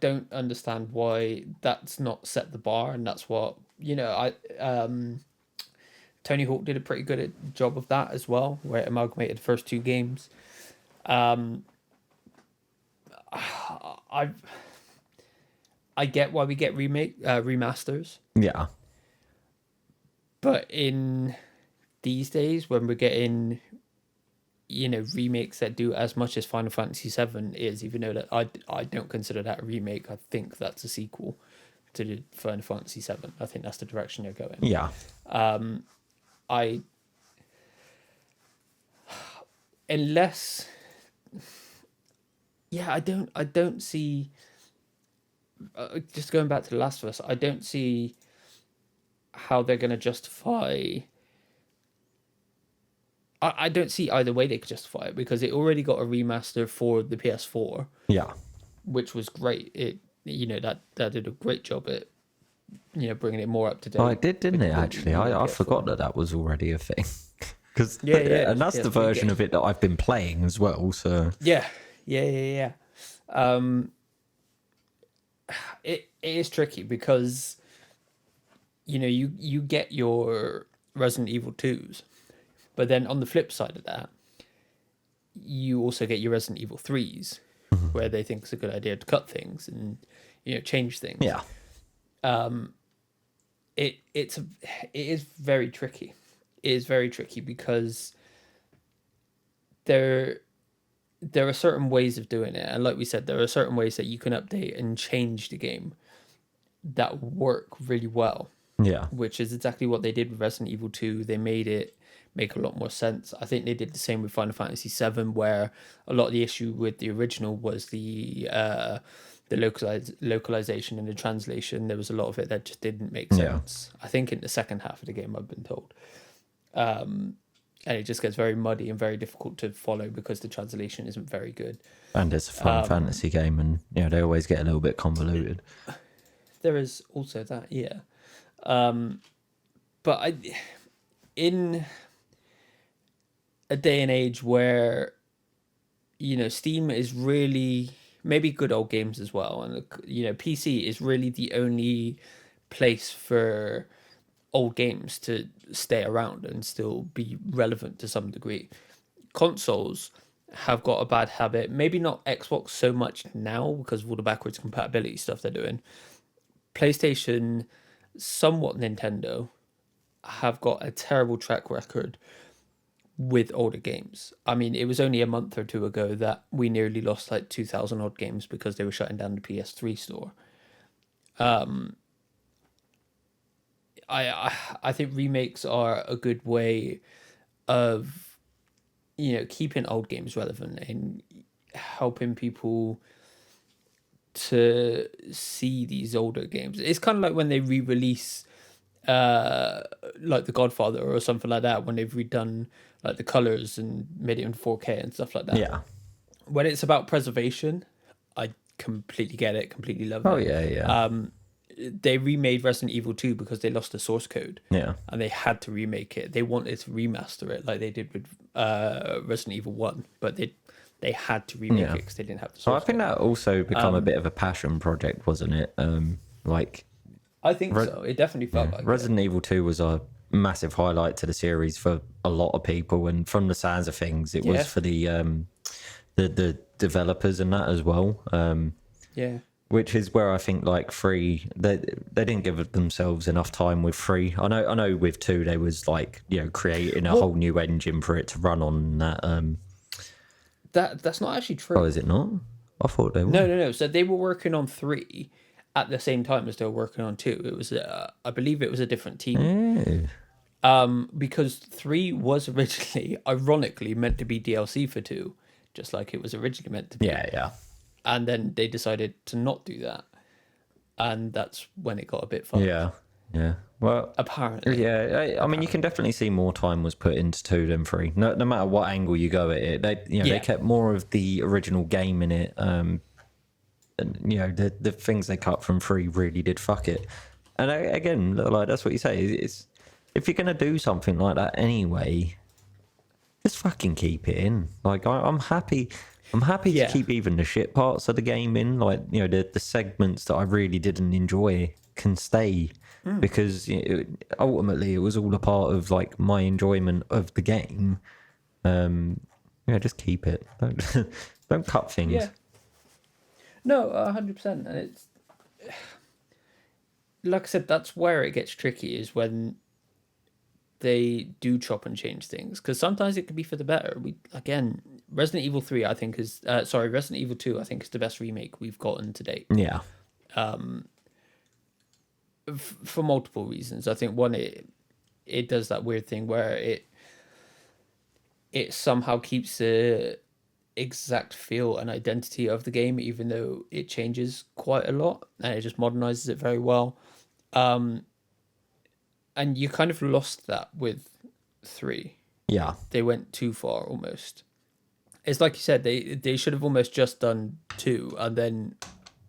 don't understand why that's not set the bar, and that's what Tony Hawk did a pretty good job of that as well, where it amalgamated the first two games. I get why we get remasters, Yeah, but in these days when we're getting remakes that do as much as Final Fantasy VII is, even though that I don't consider that a remake, I think that's a sequel to the Final Fantasy VII. I think that's the direction they're going. yeah. Unless I don't see just going back to The Last of Us, I don't see how they're going to justify. I don't see either way they could justify it, because it already got a remaster for the PS4, Yeah. which was great. It that did a great job at bringing it more up to date. Oh, it did, didn't it? Actually, I forgot that was already a thing. Because and that's the version of it that I've been playing as well. So yeah. It is tricky because you get your Resident Evil 2s, but then on the flip side of that, you also get your Resident Evil 3s, where they think it's a good idea to cut things and change things. yeah, It is very tricky. It is very tricky because there there are certain ways of doing it, and like we said, there are certain ways that you can update and change the game that work really well, Yeah. which is exactly what they did with Resident Evil 2. They made it make a lot more sense. I think they did the same with Final Fantasy 7, where a lot of the issue with the original was the localization and the translation. There was a lot of it that just didn't make Yeah. sense. I think in the second half of the game, I've been told. And it just gets very muddy and very difficult to follow because the translation isn't very good. And it's a Final Fantasy game, and they always get a little bit convoluted. There is also that, yeah. But in a day and age where Steam is really, maybe good old games as well, and PC is really the only place for old games to stay around and still be relevant to some degree. Consoles have got a bad habit, maybe not Xbox so much now because of all the backwards compatibility stuff they're doing. PlayStation, somewhat Nintendo, have got a terrible track record with older games. I mean, it was only a month or two ago that we nearly lost like 2,000 odd games because they were shutting down the PS3 store. I think remakes are a good way of keeping old games relevant and helping people to see these older games. It's kind of like when they re-release like The Godfather or something like that, when they've redone like the colors and made it in 4K and stuff like that. Yeah. When it's about preservation, I completely get it, completely love it. Oh yeah. They remade Resident Evil 2 because they lost the source code. Yeah. And they had to remake it. They wanted to remaster it like they did with Resident Evil 1, but they had to remake it because they didn't have the source I think code. that also become a bit of a passion project, wasn't it? I think so. It definitely felt like Resident Evil 2 was a massive highlight to the series for a lot of people, and from the sounds of things, it was for the developers and that as well. Yeah. Which is where I think like 3, they didn't give themselves enough time with 3. I know with 2 they was like creating a whole new engine for it to run on that. That's not actually true. Oh, is it not? I thought they were. No. So they were working on 3 at the same time as they were working on 2. It was, I believe, it was a different team. Because 3 was originally, ironically, meant to be DLC for 2, just like it was originally meant to be. Yeah. And then they decided to not do that, and that's when it got a bit fun. Yeah. Well, apparently. Yeah, I mean, you can definitely see more time was put into 2 than 3. No matter what angle you go at it, they kept more of the original game in it. And the things they cut from 3 really did fuck it. And again, like that's what you say. It's if you're gonna do something like that anyway, just fucking keep it in. Like I'm happy. I'm happy to keep even the shit parts of the game in, like the segments that I really didn't enjoy can stay because ultimately it was all a part of like my enjoyment of the game. Just keep it. Don't cut things. Yeah. No, 100%, and it's like I said, that's where it gets tricky is when they do chop and change things, because sometimes it could be for the better. Resident Evil 3 I think is Resident Evil 2 I think is the best remake we've gotten to date. Yeah. For multiple reasons. I think one, it does that weird thing where it somehow keeps the exact feel and identity of the game, even though it changes quite a lot, and it just modernizes it very well. And you kind of lost that with 3. Yeah. They went too far almost. It's like you said, they should have almost just done 2 and then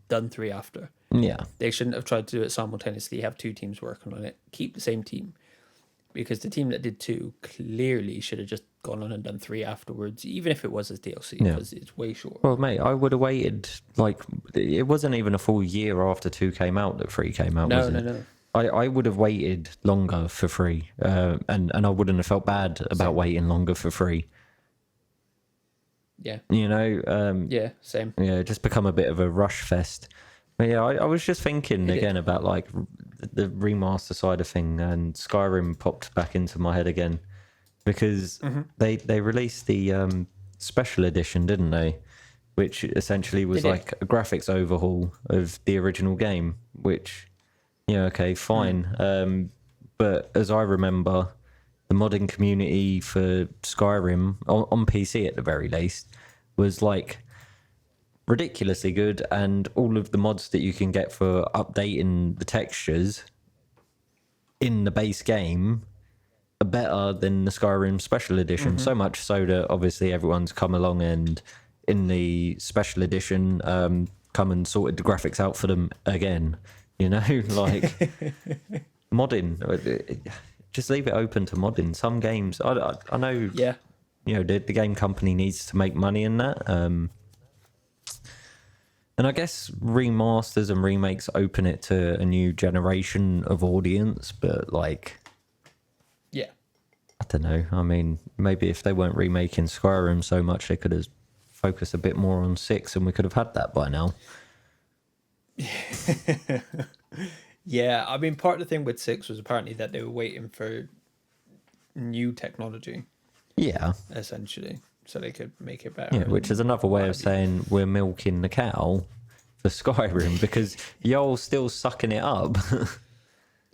done 3 after. Yeah. They shouldn't have tried to do it simultaneously, have 2 teams working on it. Keep the same team. Because the team that did 2 clearly should have just gone on and done 3 afterwards, even if it was as DLC, because it's way short. Well, mate, I would have waited, like, it wasn't even a full year after 2 came out that 3 came out, was it? No. I would have waited longer for 3, and I wouldn't have felt bad about waiting longer for 3. Yeah. Yeah, same. Yeah, just become a bit of a rush fest. But yeah, I was just thinking again about like the remaster side of thing, and Skyrim popped back into my head again because they released the special edition, didn't they? Which essentially was They did. like a graphics overhaul of the original game. Which, yeah, okay, fine. But as I remember, the modding community for Skyrim on PC at the very least was like ridiculously good, and all of the mods that you can get for updating the textures in the base game are better than the Skyrim special edition. So much so that obviously everyone's come along and in the special edition come and sorted the graphics out for them again. You know, like modding. Just leave it open to modding. Some games, I know, Yeah. you know, the game company needs to make money in that. And I guess remasters and remakes open it to a new generation of audience, but like, Yeah. I don't know. I mean, maybe if they weren't remaking Skyrim so much, they could have focused a bit more on 6 and we could have had that by now. Yeah. I mean, part of the thing with 6 was apparently that they were waiting for new technology, Yeah. essentially, so they could make it better. Yeah, which is another way of saying we're milking the cow for Skyrim because y'all still sucking it up.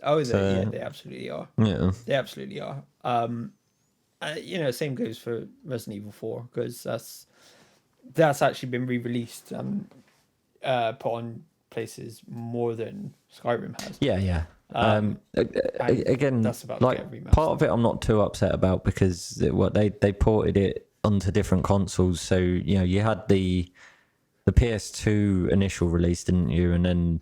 Oh, is it? Yeah, they absolutely are. Yeah. They absolutely are. You know, same goes for Resident Evil 4 because that's actually been re-released and put on places more than Skyrim has. Yeah, yeah. And Again, that's about to like get remastered. part of it, I'm not too upset about because they ported it onto different consoles. So you know, you had the PS2 initial release, didn't you? And then,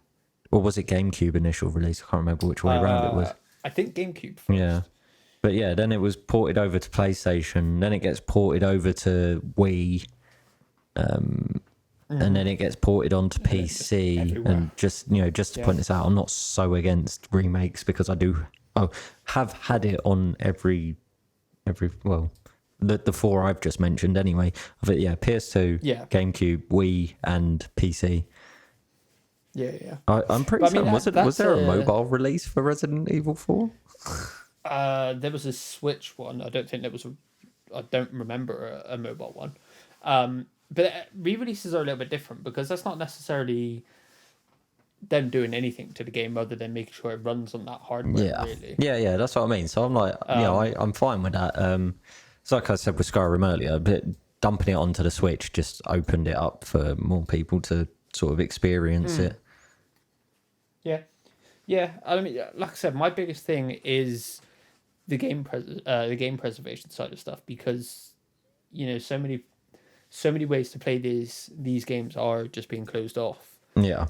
or was it GameCube initial release? I can't remember which way around it was. I think GameCube first. Yeah, but yeah, then it was ported over to PlayStation. Then it gets ported over to Wii. And then it gets ported onto PC, everywhere. and just to point this out, I'm not so against remakes because I have had it on every well, the 4 I've just mentioned anyway. Of it, yeah, PS2, Yeah. GameCube, Wii, and PC. Yeah. I'm pretty But I mean, certain. Was there a that's mobile release for Resident Evil 4? There was a Switch one. I don't remember a mobile one. But re-releases are a little bit different because that's not necessarily them doing anything to the game other than making sure it runs on that hardware. Yeah, Really. yeah, that's what I mean. So I'm like, I'm fine with that. So like I said with Skyrim earlier, but dumping it onto the Switch just opened it up for more people to sort of experience it. Yeah. I mean, like I said, my biggest thing is the game preservation side of stuff because you know so many ways to play these games are just being closed off. Yeah,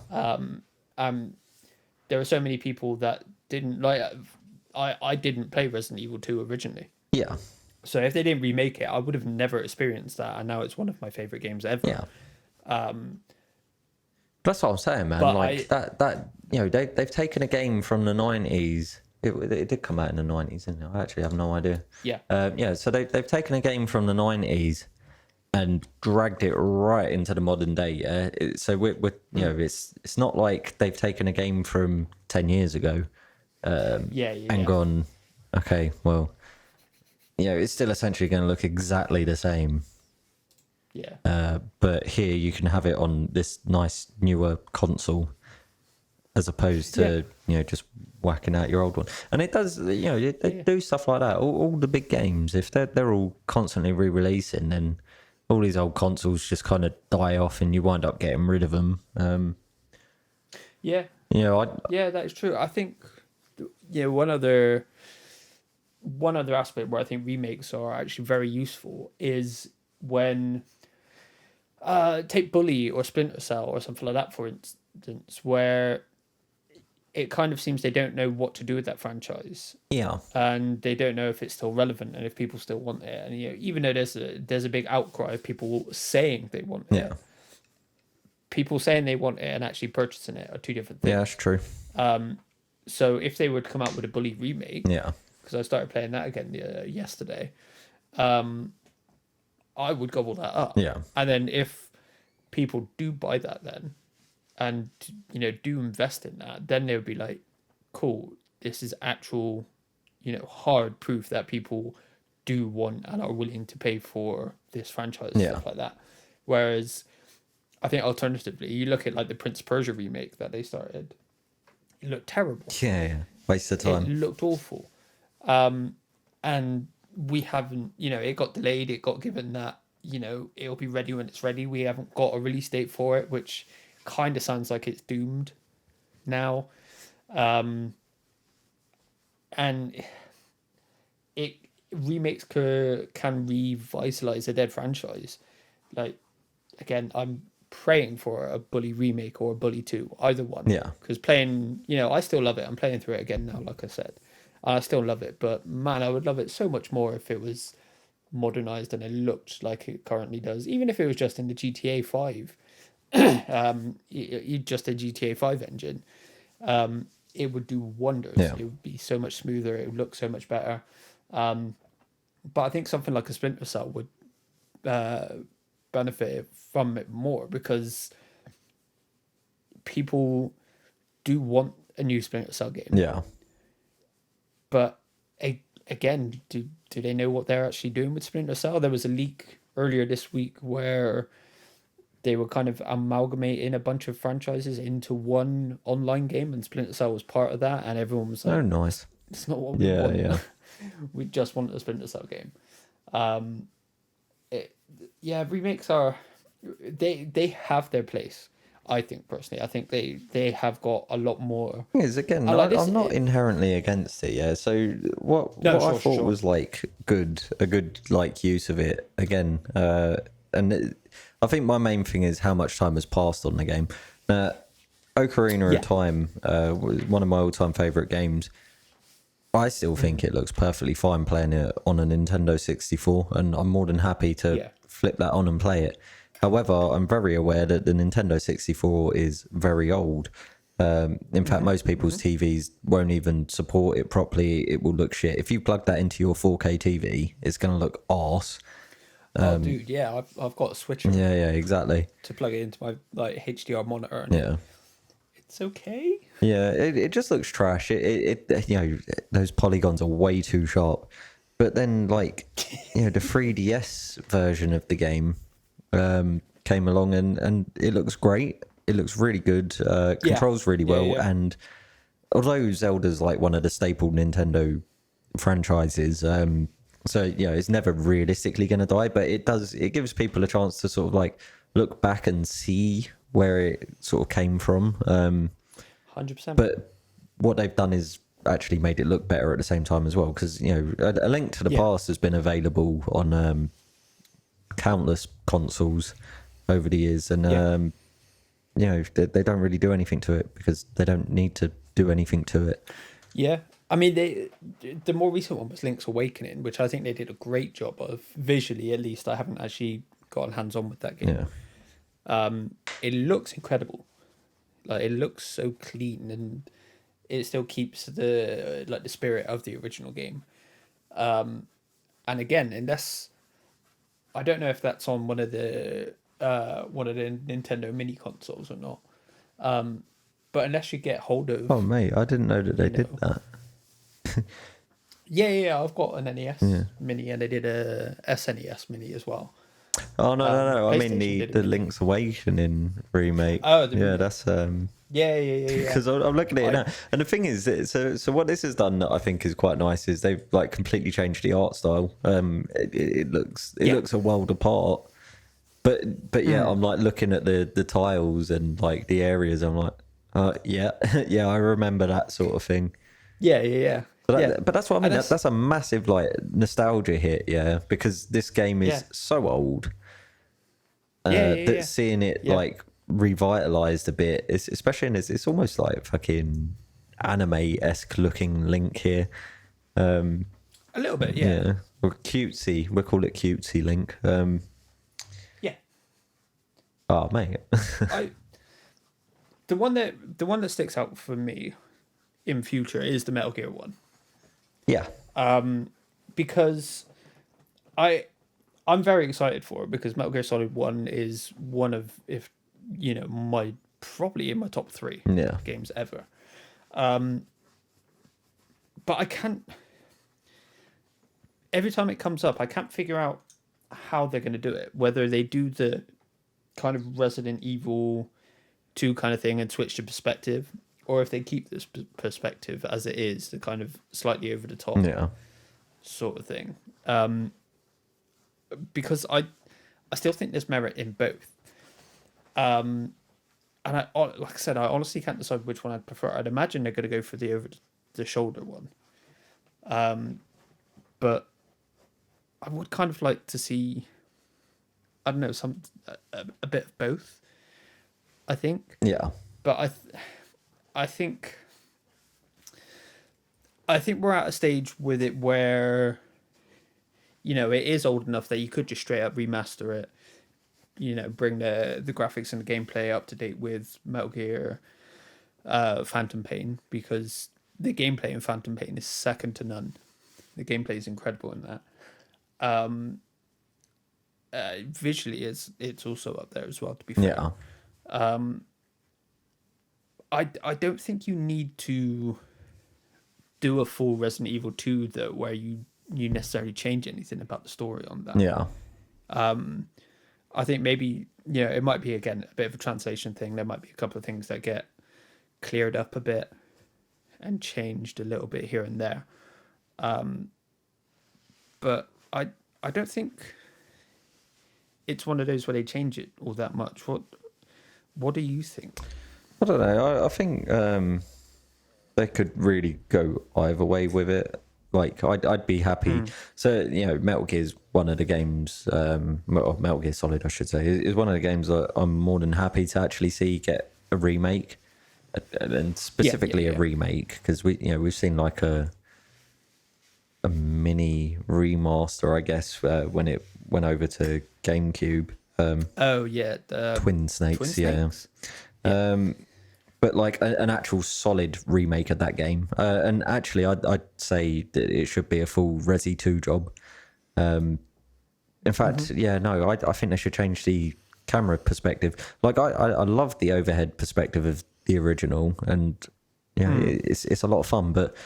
There are so many people that didn't like. I didn't play Resident Evil 2 originally, yeah, so if they didn't remake it, I would have never experienced that, and now it's one of my favorite games ever. yeah. That's what I'm saying, man. But Like that you know, they've taken a game from the 90s. It did come out in the 90s, didn't it? I actually have no idea. Yeah. Yeah. So they've taken a game from the 90s and dragged it right into the modern day. Yeah. So we're you know, it's not like they've taken a game from 10 years ago. And gone, okay, well, you know, it's still essentially going to look exactly the same. Yeah. But here you can have it on this nice newer console as opposed to you know, just whacking out your old one. And it does, you know, they do stuff like that. All the big games, if they're all constantly re-releasing, then all these old consoles just kind of die off and you wind up getting rid of them. Yeah. You know, Yeah, that is true. I think, one other aspect where I think remakes are actually very useful is when take Bully or Splinter Cell or something like that, for instance, where it kind of seems they don't know what to do with that franchise. yeah, And they don't know if it's still relevant and if people still want it. And even though there's a big outcry of people saying they want it, yeah, people saying they want it and actually purchasing it are two different things. yeah, that's true. So if they would come out with a Bully remake, Yeah, because I started playing that again yesterday, I would gobble that up. yeah, And then if people do buy that then, and do invest in that, then they would be like, cool, this is actual, hard proof that people do want and are willing to pay for this franchise, Yeah. stuff like that. Whereas I think alternatively, you look at like the Prince of Persia remake that they started, it looked terrible. Yeah. Waste of It time. looked awful. And we haven't, it got delayed, it got given that, it'll be ready when it's ready. We haven't got a release date for it, which kind of sounds like it's doomed now. And it remakes can revitalize a dead franchise. Like, again, I'm praying for a Bully remake or a Bully 2, either one. Yeah. Because playing, I still love it. I'm playing through it again now, like I said. I still love it, but man, I would love it so much more if it was modernized and it looked like it currently does. Even if it was just in the GTA 5, just a GTA 5 engine, it would do wonders. Yeah. It would be so much smoother. It would look so much better. But I think something like a Splinter Cell would benefit from it more, because people do want a new Splinter Cell game. Yeah. But again, do they know what they're actually doing with Splinter Cell? There was a leak earlier this week where they were kind of amalgamating a bunch of franchises into one online game, and Splinter Cell was part of that, and everyone was like, Oh, nice. it's not what we want. Yeah. We just want a Splinter Cell game. Remakes are, they have their place. I think personally, I think they have got a lot more. Thing is, again, I'm not inherently against it. Yeah. So what I thought was like a good like use of it again, I think my main thing is how much time has passed on the game. Ocarina of Time was one of my all-time favorite games. I still think it looks perfectly fine playing it on a Nintendo 64, and I'm more than happy to flip that on and play it. However, I'm very aware that the Nintendo 64 is very old. In fact, most people's TVs won't even support it properly. It will look shit. If you plug that into your 4K TV, it's going to look arse. Dude, yeah, I've got a switcher. Yeah, exactly. To plug it into my like HDR monitor. And it's okay. Yeah, it just looks trash. It those polygons are way too sharp. But then like the 3DS version of the game came along and it looks great. It looks really good. Controls really well. And although Zelda's like one of the staple Nintendo franchises, so it's never realistically going to die, but it gives people a chance to sort of like look back and see where it sort of came from. 100%. But what they've done is actually made it look better at the same time as well, because A Link to the Past has been available on countless consoles over the years, and they don't really do anything to it because they don't need to do anything to it. I mean, the more recent one was Link's Awakening, which I think they did a great job of visually. At least I haven't actually gotten hands on with that game. It looks incredible. Like, it looks so clean, and it still keeps the spirit of the original game. And again, unless I don't know if that's on one of the Nintendo mini consoles or not. But unless you get hold of... Oh, mate, I didn't know that they did that. I've got an NES mini, and they did a SNES mini as well. Oh, no. I mean the Link's Awakening remake. Oh, that's... Because I'm looking at it now. And the thing is, so what this has done that I think is quite nice is they've like completely changed the art style. It looks a world apart. But I'm like looking at the tiles and like the areas. I'm like, I remember that sort of thing. Yeah. But that's what I mean. That's a massive like nostalgia hit, because this game is so old. That seeing it like revitalized a bit, especially in it's almost like fucking anime-esque looking Link here. A little bit, Or cutesy. We'll call it cutesy Link. Oh, mate. The one that sticks out for me in future is the Metal Gear one. Yeah. Because I'm very excited for it, because Metal Gear Solid 1 is one of, probably in my top 3 games ever. But I can't... every time it comes up, I can't figure out how they're going to do it. Whether they do the kind of Resident Evil 2 kind of thing and switch to perspective, or if they keep this perspective as it is, the kind of slightly over the top Yeah. sort of thing. Because I still think there's merit in both. And like I said, I honestly can't decide which one I'd prefer. I'd imagine they're going to go for the over the shoulder one. But I would kind of like to see, I don't know, a bit of both, I think. Yeah. But I think we're at a stage with it where, you know, it is old enough that you could just straight up remaster it, you know, bring the graphics and the gameplay up to date with Metal Gear Phantom Pain, because the gameplay in Phantom Pain is second to none. The gameplay is incredible in that. Visually, it's also up there as well, to be fair. Yeah. I don't think you need to do a full Resident Evil 2 though, where you necessarily change anything about the story on that. Yeah. I think maybe, you know, it might be, again, a bit of a translation thing. There might be a couple of things that get cleared up a bit and changed a little bit here and there. But I don't think it's one of those where they change it all that much. What do you think? I don't know. I think they could really go either way with it. Like, I'd be happy. So, you know, Metal Gear is one of the games, Metal Gear Solid, I should say, is one of the games that I'm more than happy to actually see get a remake, and specifically a remake, because we've seen like a mini remaster, I guess, when it went over to GameCube. Twin Snakes, yeah. But like an actual solid remake of that game. And actually, I'd say that it should be a full Resi 2 job. In fact, I think they should change the camera perspective. Like, I love the overhead perspective of the original, and it's a lot of fun. But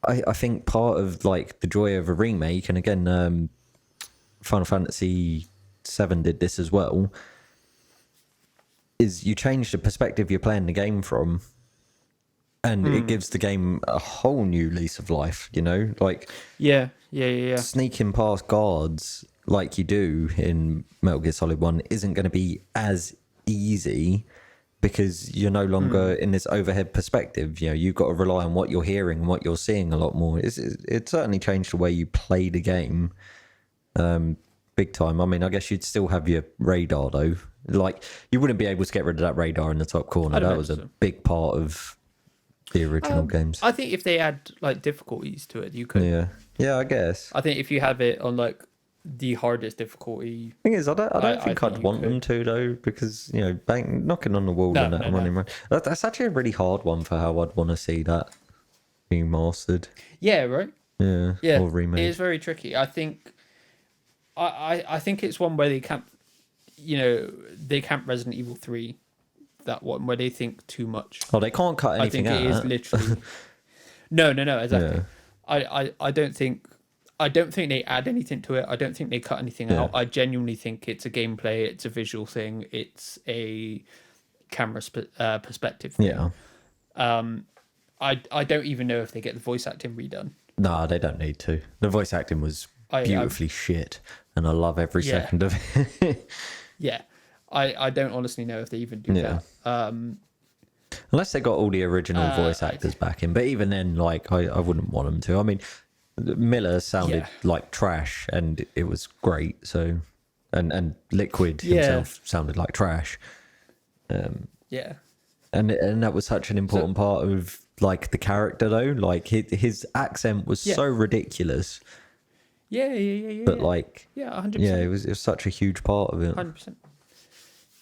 I think part of like the joy of a remake, and again, Final Fantasy VII did this as well, is you change the perspective you're playing the game from, and it gives the game a whole new lease of life, you know? Like, sneaking past guards like you do in Metal Gear Solid 1 isn't going to be as easy, because you're no longer in this overhead perspective. You know, you've got to rely on what you're hearing and what you're seeing a lot more. It certainly changed the way you play the game, big time. I mean, I guess you'd still have your radar though. Like, you wouldn't be able to get rid of that radar in the top corner. That was a big part of the original games. I think if they add like difficulties to it, you could. Yeah, I guess. I think if you have it on like the hardest difficulty. Thing is, I don't think I'd want them to though, because, you know, knocking on the wall and that running around. That's actually a really hard one for how I'd want to see that remastered. Yeah, right. Yeah. Or remade. It is very tricky. I think. I think it's one where they can't. You know, they can't Resident Evil 3, that one where they think too much. Oh, they can't cut anything out. I think it is literally. No, exactly. Yeah. I don't think they add anything to it. I don't think they cut anything out. I genuinely think it's a gameplay, it's a visual thing, it's a camera perspective thing. Yeah. I don't even know if they get the voice acting redone. No, they don't need to. The voice acting was beautifully shit, and I love every second of it. Yeah, I don't honestly know if they even do that. Unless they got all the original voice actors back in. But even then, like, I wouldn't want them to. I mean, Miller sounded like trash, and it was great. So, and Liquid himself sounded like trash. And that was such an important part of like the character, though. Like, his accent was so ridiculous. Yeah. But like, 100%. Yeah, it was such a huge part of it. 100%.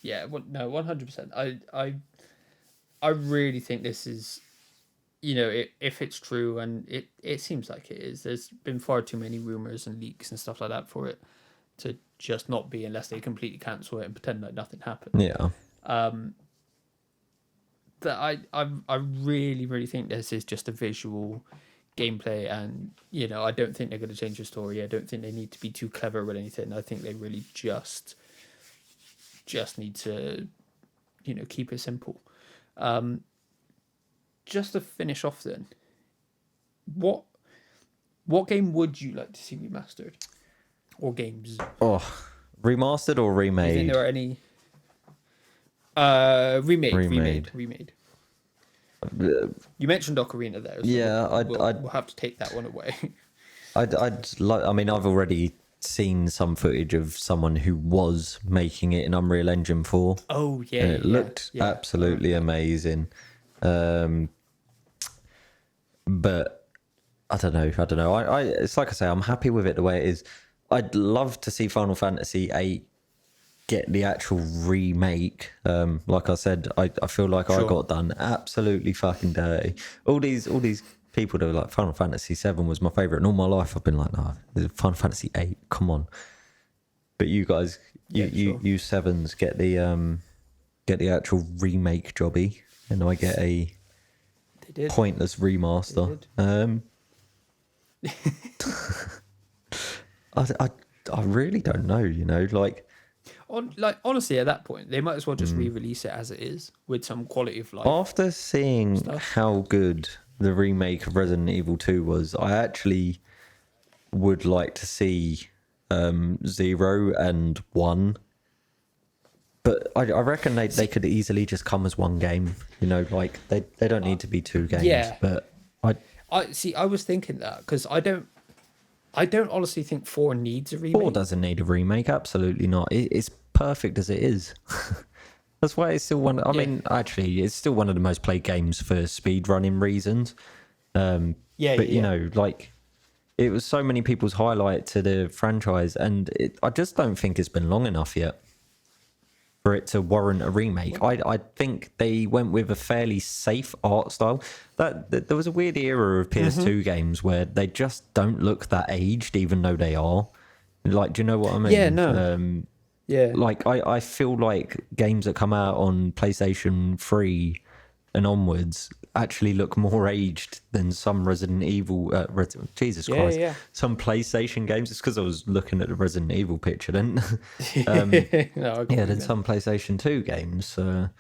Yeah, 100%. I really think this is, you know, if it's true, and it seems like it is. There's been far too many rumors and leaks and stuff like that for it to just not be, unless they completely cancel it and pretend like nothing happened. Yeah. That I really, really think this is just a visual gameplay, and I don't think they're going to change the story. I don't think they need to be too clever with anything. I think they really just need to keep it simple. Just to finish off then, what game would you like to see remastered, or games? Oh, remastered or Do you think remade? there are any remade? You mentioned Ocarina there, so Yeah, we'll have to take that one away. I'd like. I mean, I've already seen some footage of someone who was making it in Unreal Engine 4. Oh yeah, And it looked absolutely amazing. But I don't know. I it's like I say, I'm happy with it the way it is. I'd love to see Final Fantasy 8 get the actual remake. Like I said, I feel like I Sure. got done absolutely fucking dirty. All these people that were like, Final Fantasy 7 was my favorite, and all my life I've been like, no, Final Fantasy 8, come on. But you guys, you sevens get the actual remake jobby, and I get a pointless remaster. I really don't know, like honestly, at that point, they might as well just re-release it as it is with some quality of life. after seeing how good the remake of Resident Evil 2 was, I actually would like to see 0 and 1. But I reckon they could easily just come as one game, like they don't need to be two games. Yeah. But I was thinking that because I don't honestly think 4 needs a remake. 4 doesn't need a remake, absolutely not. It's perfect as it is. That's why it's still one. I mean, actually, it's still one of the most played games for speed running reasons. But like, it was so many people's highlight to the franchise, and I just don't think it's been long enough yet for it to warrant a remake. I think they went with a fairly safe art style. That there was a weird era of PS2 games where they just don't look that aged, even though they are. Like, do you know what I mean? Yeah, no. Like, I feel like games that come out on PlayStation 3 and onwards actually look more aged than some Resident Evil. Jesus Christ. Yeah. Some PlayStation games. It's because I was looking at the Resident Evil picture then. Then some PlayStation 2 games. No,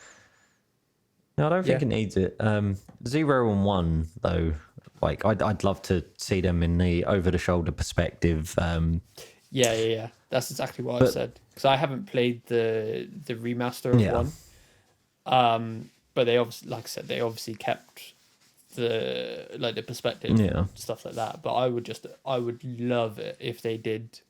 I don't think it needs it. 0 and 1, though, like, I'd love to see them in the over-the-shoulder perspective. Yeah. That's exactly what I said. Because I haven't played the remaster of 1. But they obviously, like I said, they obviously kept the perspective and stuff like that. But I would love it if they did,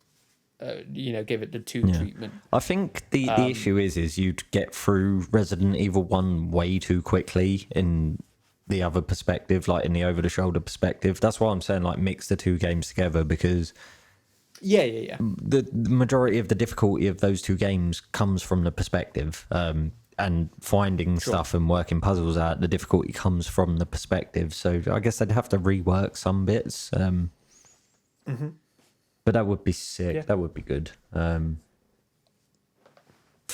give it the 2 treatment. I think the issue is you'd get through Resident Evil 1 way too quickly in the other perspective, like in the over-the-shoulder perspective. That's why I'm saying, like, mix the 2 games together, because the majority of the difficulty of those 2 games comes from the perspective. And finding stuff and working puzzles out, the difficulty comes from the perspective. So I guess they'd have to rework some bits. But that would be sick. Yeah. That would be good. For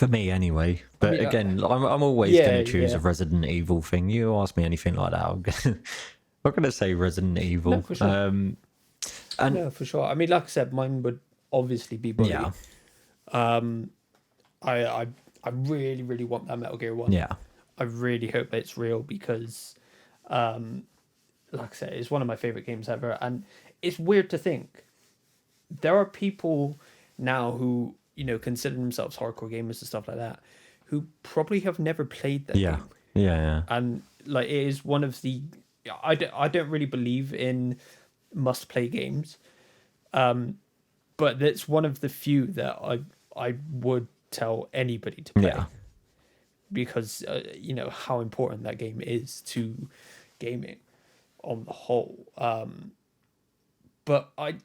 me, anyway. But again, I'm always going to choose a Resident Evil thing. You ask me anything like that, I'm not going to say Resident Evil. No, for sure. No, for sure. I mean, like I said, mine would obviously be Bully. Yeah. I really, really want that Metal Gear 1. Yeah. I really hope it's real because, like I said, it's one of my favorite games ever. And it's weird to think there are people now who, consider themselves hardcore gamers and stuff like that, who probably have never played that game. Yeah. And, like, it is one of the... I don't really believe in must-play games. But it's one of the few that I would tell anybody to play, because how important that game is to gaming on the whole. But I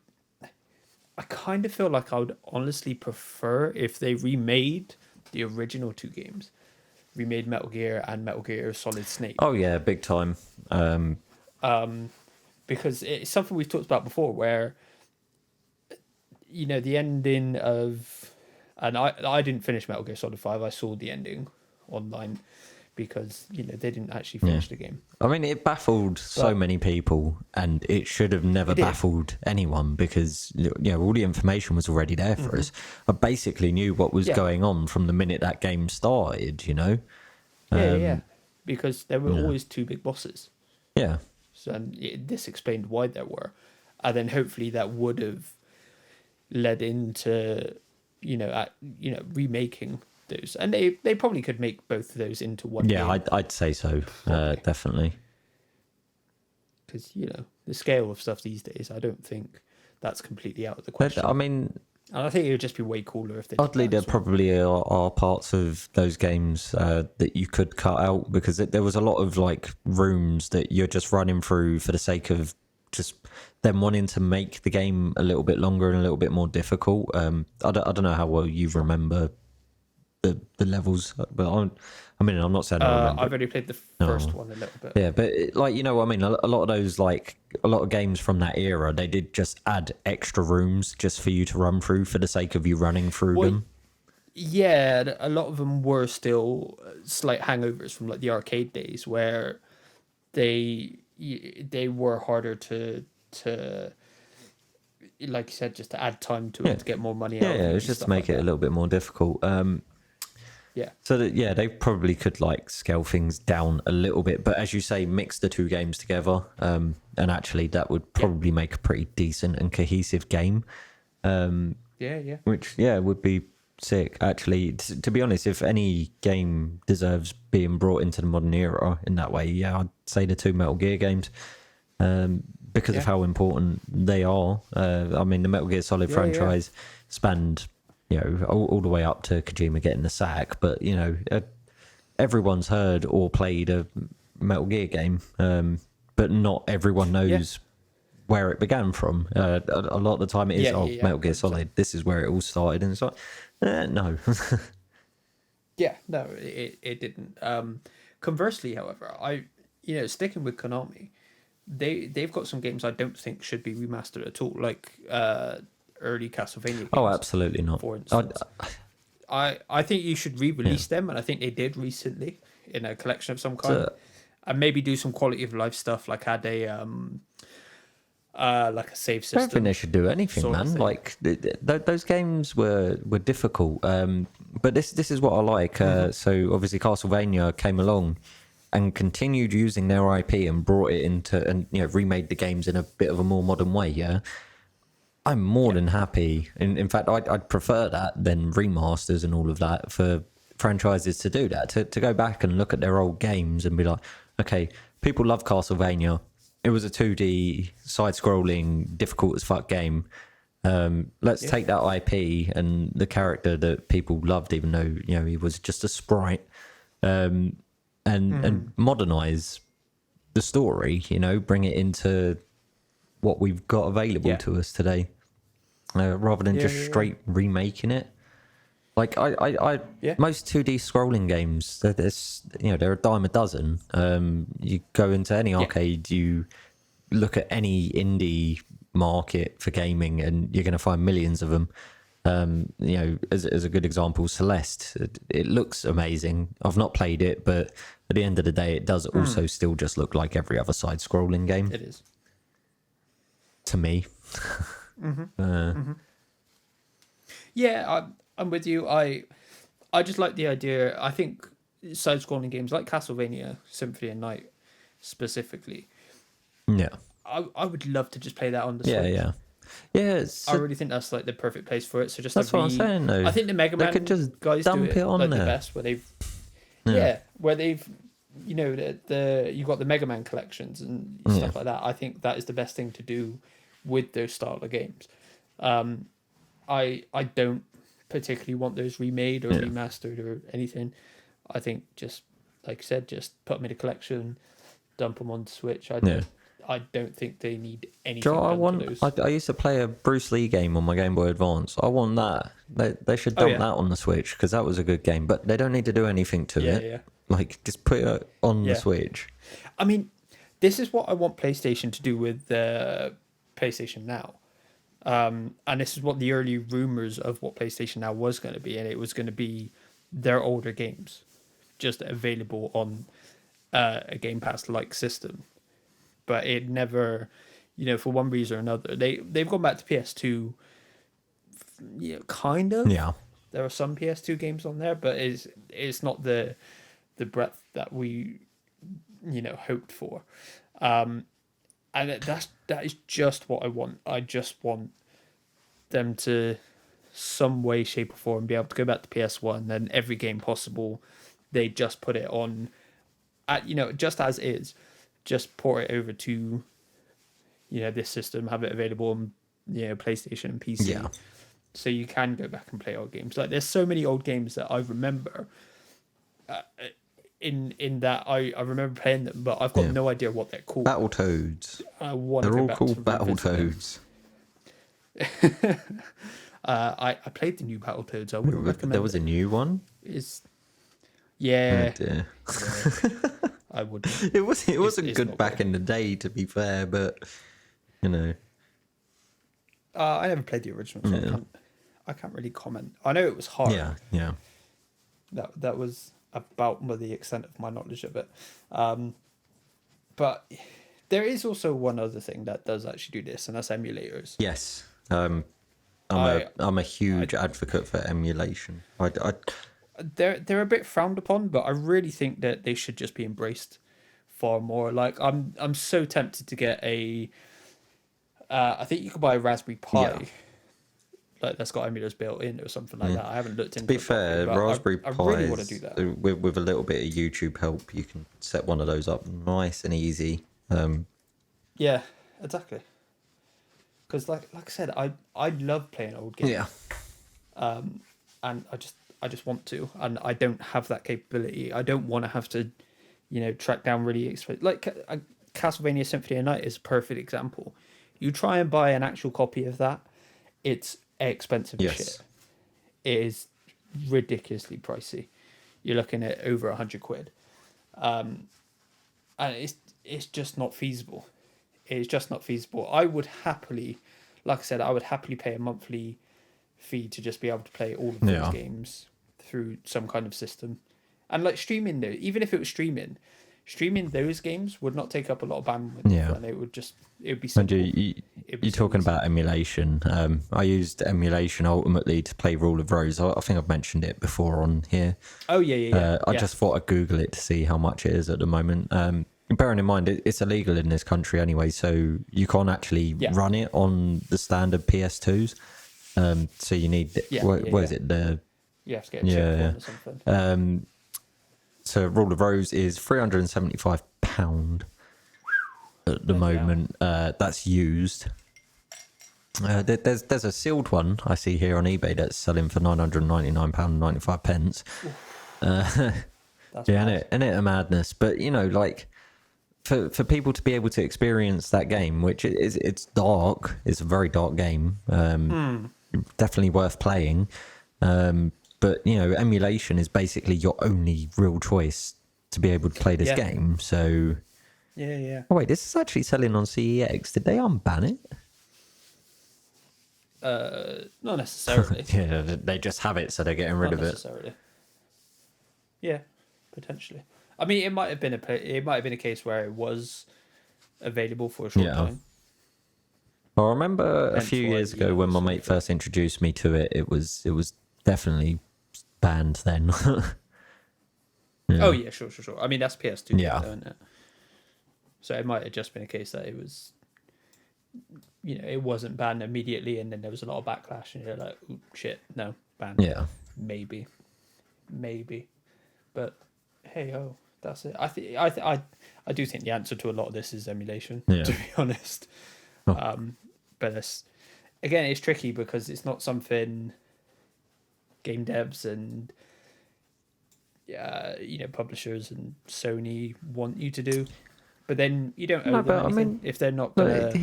kind of feel like I would honestly prefer if they remade the original 2 games, remade Metal Gear and Metal Gear Solid Snake. Oh yeah, big time. Because it's something we've talked about before, where the ending of... And I didn't finish Metal Gear Solid 5. I saw the ending online, because they didn't actually Yeah. finish the game. I mean, it baffled so But many people, and it should have never it did. baffled anyone because all the information was already there for us. I basically knew what was Yeah. going on from the minute that game started. Yeah. Because there were always two big bosses. Yeah, So, and this explained why there were. And then hopefully that would have led into, remaking those. And they probably could make both of those into one yeah, game. I'd say so, Probably. definitely. Because, the scale of stuff these days, I don't think that's completely out of the But, question. I mean, And I think it would just be way cooler if they did oddly, that there as well. probably are parts of those games that you could cut out because there was a lot of like rooms that you're just running through for the sake of just them wanting to make the game a little bit longer and a little bit more difficult. I don't know how well you remember the levels, but I'm not saying I remember. I've only played the first one a little bit. Yeah, but like what I mean, a lot of those a lot of games from that era, they did just add extra rooms just for you to run through for the sake of you running through Well, them. Yeah, a lot of them were still slight hangovers from like the arcade days where they were harder to like you said, just to add time to Yeah. it to get more money Yeah, out of yeah, it it was and just to stuff make like it a that. little bit more difficult. Yeah. So that they probably could like scale things down a little bit, but as you say, mix the two games together, and actually that would probably make a pretty decent and cohesive game. Yeah. Which would be sick. Actually, to be honest, if any game deserves being brought into the modern era in that way, I'd say the two Metal Gear games, because of Yeah. how important they are. I mean, the Metal Gear Solid Yeah. franchise spanned, all the way up to Kojima getting the sack. But everyone's heard or played a Metal Gear game, but not everyone knows where it began from. A lot of the time it is, Metal Gear 100%. Solid, this is where it all started. And it's like, no. Yeah, no, it didn't. Conversely, however, sticking with Konami, they've got some games I don't think should be remastered at all, like early Castlevania games. Oh, absolutely not. For instance, I think you should re-release them, and I think they did recently in a collection of some kind, and maybe do some quality of life stuff, like add like a save I system. don't think they should do anything, sort of man. thing. Like those games were difficult, but this is what I like. So obviously Castlevania came along and continued using their IP and brought it into and remade the games in a bit of a more modern way. Yeah, I'm more than happy. In fact, I'd prefer that than remasters and all of that for franchises to do that. To go back and look at their old games and be like, okay, people love Castlevania. It was a 2D side-scrolling, difficult as fuck game. Let's take that IP and the character that people loved, even though he was just a sprite, and modernize the story. Bring it into what we've got available to us today, rather than just straight remaking it. Like most 2D scrolling games, they're a dime a dozen. You go into any arcade, you look at any indie market for gaming, and you're going to find millions of them. As a good example, Celeste. It looks amazing. I've not played it, but at the end of the day, it does also still just look like every other side-scrolling game. It is. To me. Yeah, I'm with you. I just like the idea. I think side-scrolling games like Castlevania Symphony of Night specifically, Yeah. I would love to just play that on the Yeah, Switch. yeah. I really think that's like the perfect place for it. So just That's what I'm saying, though. I think the Mega They Man could just guys dump do it on like the there. best, where they've where they've you've got the Mega Man collections and stuff like that. I think that is the best thing to do with those style of games. I don't particularly want those remade or remastered or anything. I think just like I said, just put them in a collection, dump them on the Switch. I don't think they need anything done to those. I used to play a Bruce Lee game on my Game Boy Advance. I want that. They should dump that on the Switch because that was a good game. But they don't need to do anything to it. Yeah. Like just put it on the Switch. I mean, this is what I want PlayStation to do with PlayStation Now. And this is what the early rumors of what PlayStation Now was going to be, and it was going to be their older games. just available on a Game Pass like system, but it never, for one reason or another, they've gone back to PS2. Kind of. Yeah. There are some PS2 games on there, but it's not the breadth that we hoped for. And that is just what I want. I just want them to, some way, shape, or form, be able to go back to PS1, and every game possible, they just put it on, just as is, just port it over to, this system, have it available on, PlayStation and PC. Yeah. So you can go back and play old games. Like, there's so many old games that I remember. In that I remember playing them, but I've got no idea what they're called. Battletoads. I want They're to go all back called to Battletoads. I played the new Battletoads. I wouldn't recommend. There was a new one. Yeah. Oh dear. I would. It wasn't it's good not back good. in the day, to be fair, but I never played the original, so I can't really comment. I know it was hard. yeah. That was about the extent of my knowledge of it. But there is also one other thing that does actually do this, and that's emulators. Yes. I'm a huge advocate for emulation. They're a bit frowned upon, but I really think that they should just be embraced far more. Like, I'm so tempted to get a. I think you could buy a Raspberry Pi. Yeah. Like, that's got emulators built in or something like that. I haven't looked into To be it fair, properly, but Raspberry Pi, I really want to do that. with a little bit of YouTube help, you can set one of those up nice and easy. Yeah, exactly. Because like I said, I love playing old games. Yeah. And I just want to, and I don't have that capability. I don't want to have to, track down really expensive. Like, Castlevania Symphony of Night is a perfect example. You try and buy an actual copy of that, it's expensive as shit. It is ridiculously pricey. You're looking at over £100, and it's just not feasible. It's just not feasible. I would happily, like I said, pay a monthly fee to just be able to play all of those games through some kind of system. And like streaming though, even if it was streaming those games would not take up a lot of bandwidth. Yeah. And it would be simple. You're talking about emulation. I used emulation ultimately to play Rule of Rose. I think I've mentioned it before on here. Oh yeah. I just thought I'd Google it to see how much it is at the moment. Bearing in mind it's illegal in this country anyway, so you can't actually run it on the standard PS2s. So you need what is it? You have to get a chip one or something. So Rule of Rose is £375 at the moment. That's used. There's a sealed one I see here on eBay that's selling for £999.95. That's yeah, mad. isn't it a madness? But like for people to be able to experience that game, which it's dark, it's a very dark game. Definitely worth playing. But emulation is basically your only real choice to be able to play this game. So yeah. Oh wait, this is actually selling on CEX. Did they unban it? Not necessarily. Yeah, they just have it, so they're getting rid Not of it. necessarily. Yeah, potentially. I mean, it might have been a case where it was available for a short time. I remember a Hence few why years the ago when my sort mate of- first introduced me to it. It was banned then. Oh yeah, sure. I mean, that's PS2, Yeah. though, isn't it? So it might have just been a case that it was, it wasn't banned immediately, and then there was a lot of backlash, and you're like, "Ooh, shit, no, banned." Yeah. Maybe, but hey, that's it. I do think the answer to a lot of this is emulation. Yeah. To be honest, but it's tricky because it's not something game devs and publishers and Sony want you to do, but then you don't owe them anything if they're not gonna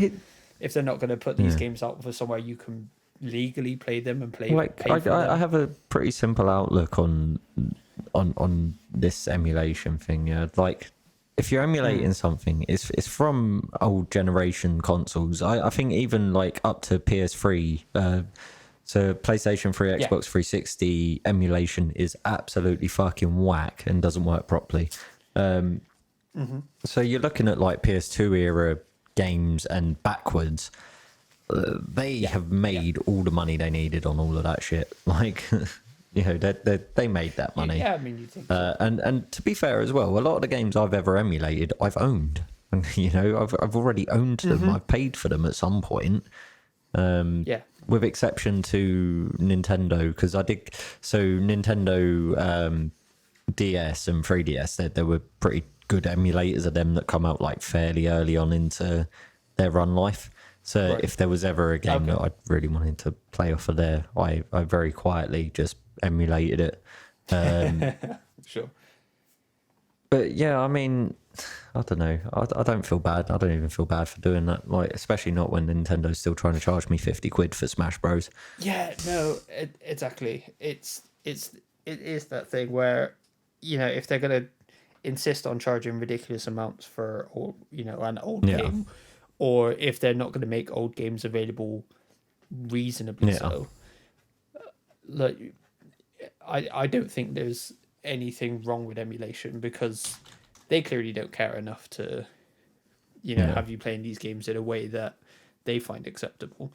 put these games out for somewhere you can legally play them and play. Like pay for I them. have a pretty simple outlook on this emulation thing. Yeah, like if you're emulating something, it's from old generation consoles. I think even like up to PS3. So PlayStation 3, Yeah. Xbox 360 emulation is absolutely fucking whack and doesn't work properly. So you're looking at like PS2 era games and backwards. They have made all the money they needed on all of that shit. Like, they made that money. Yeah, I mean, you think so. And to be fair as well, a lot of the games I've ever emulated, I've owned. I've already owned them. I've paid for them at some point. Yeah. With exception to Nintendo, because I did. So Nintendo DS and 3DS, there were pretty good emulators of them that come out like fairly early on into their run life. So Right. if there was ever a game that I really wanted to play off of there, I very quietly just emulated it. Sure. But yeah, I mean, I don't know. I don't feel bad. I don't even feel bad for doing that. Like, especially not when Nintendo's still trying to charge me 50 quid for Smash Bros. Yeah, no, exactly. It is that thing where, if they're gonna insist on charging ridiculous amounts for, or an old Yeah. game, or if they're not gonna make old games available reasonably Yeah. so, like, I don't think there's anything wrong with emulation because they clearly don't care enough to, have you playing these games in a way that they find acceptable.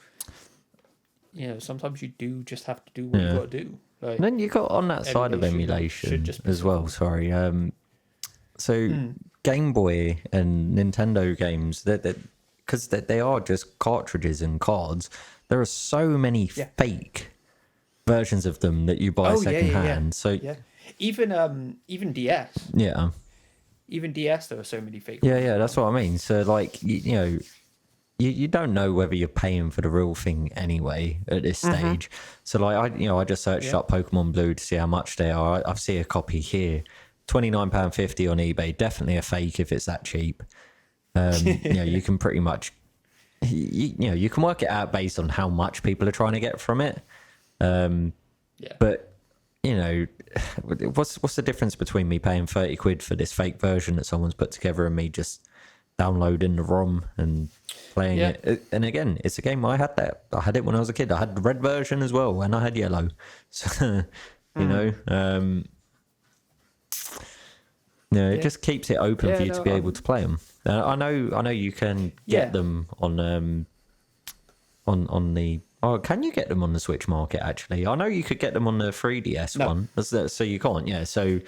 Sometimes you do just have to do what you got to do. Like, And then you got on that side of should emulation just be as well. Sorry. So Game Boy and Nintendo games, because they are just cartridges and cards. There are so many fake versions of them that you buy secondhand. So yeah, even DS, yeah, even DS, there are so many fake. yeah, that's what I mean. So like you don't know whether you're paying for the real thing anyway at this stage. So like I just searched up Pokemon Blue to see how much they are. I see a copy here, £29.50 on eBay. Definitely a fake if it's that cheap. You can pretty much you can work it out based on how much people are trying to get from it. But what's the difference between me paying 30 quid for this fake version that someone's put together and me just downloading the ROM and playing it? And again, it's a game I had it when I was a kid. I had the red version as well, and I had yellow. So it just keeps it open for you to be able to play them. I know you can get them on the. Oh, can you get them on the Switch market? Actually, I know you could get them on the 3DS one. So you can't. Yeah. So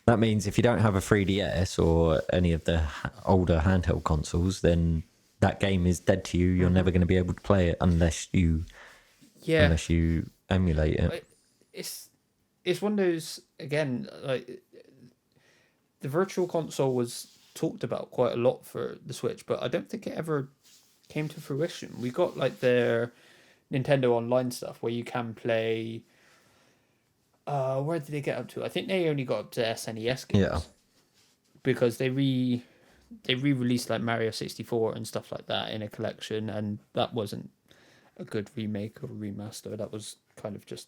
that means if you don't have a 3DS or any of the older handheld consoles, then that game is dead to you. You're never going to be able to play it unless you emulate it. It's one of those, again, like the Virtual Console was talked about quite a lot for the Switch, but I don't think it ever came to fruition. We got like their Nintendo Online stuff where you can play. Where did they get up to? I think they only got up to SNES games. Yeah. Because they re-released like Mario 64 and stuff like that in a collection, and that wasn't a good remake or remaster. That was kind of just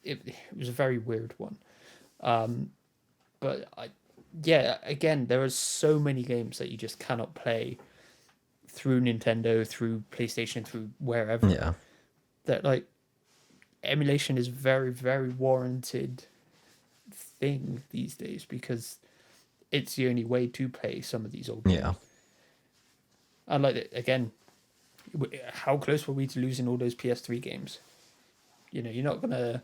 it was a very weird one. But again, there are so many games that you just cannot play through Nintendo, through PlayStation, through wherever. Yeah. That like emulation is very, very warranted thing these days because it's the only way to play some of these old games. Yeah. And like again, how close were we to losing all those PS3 games? You're not gonna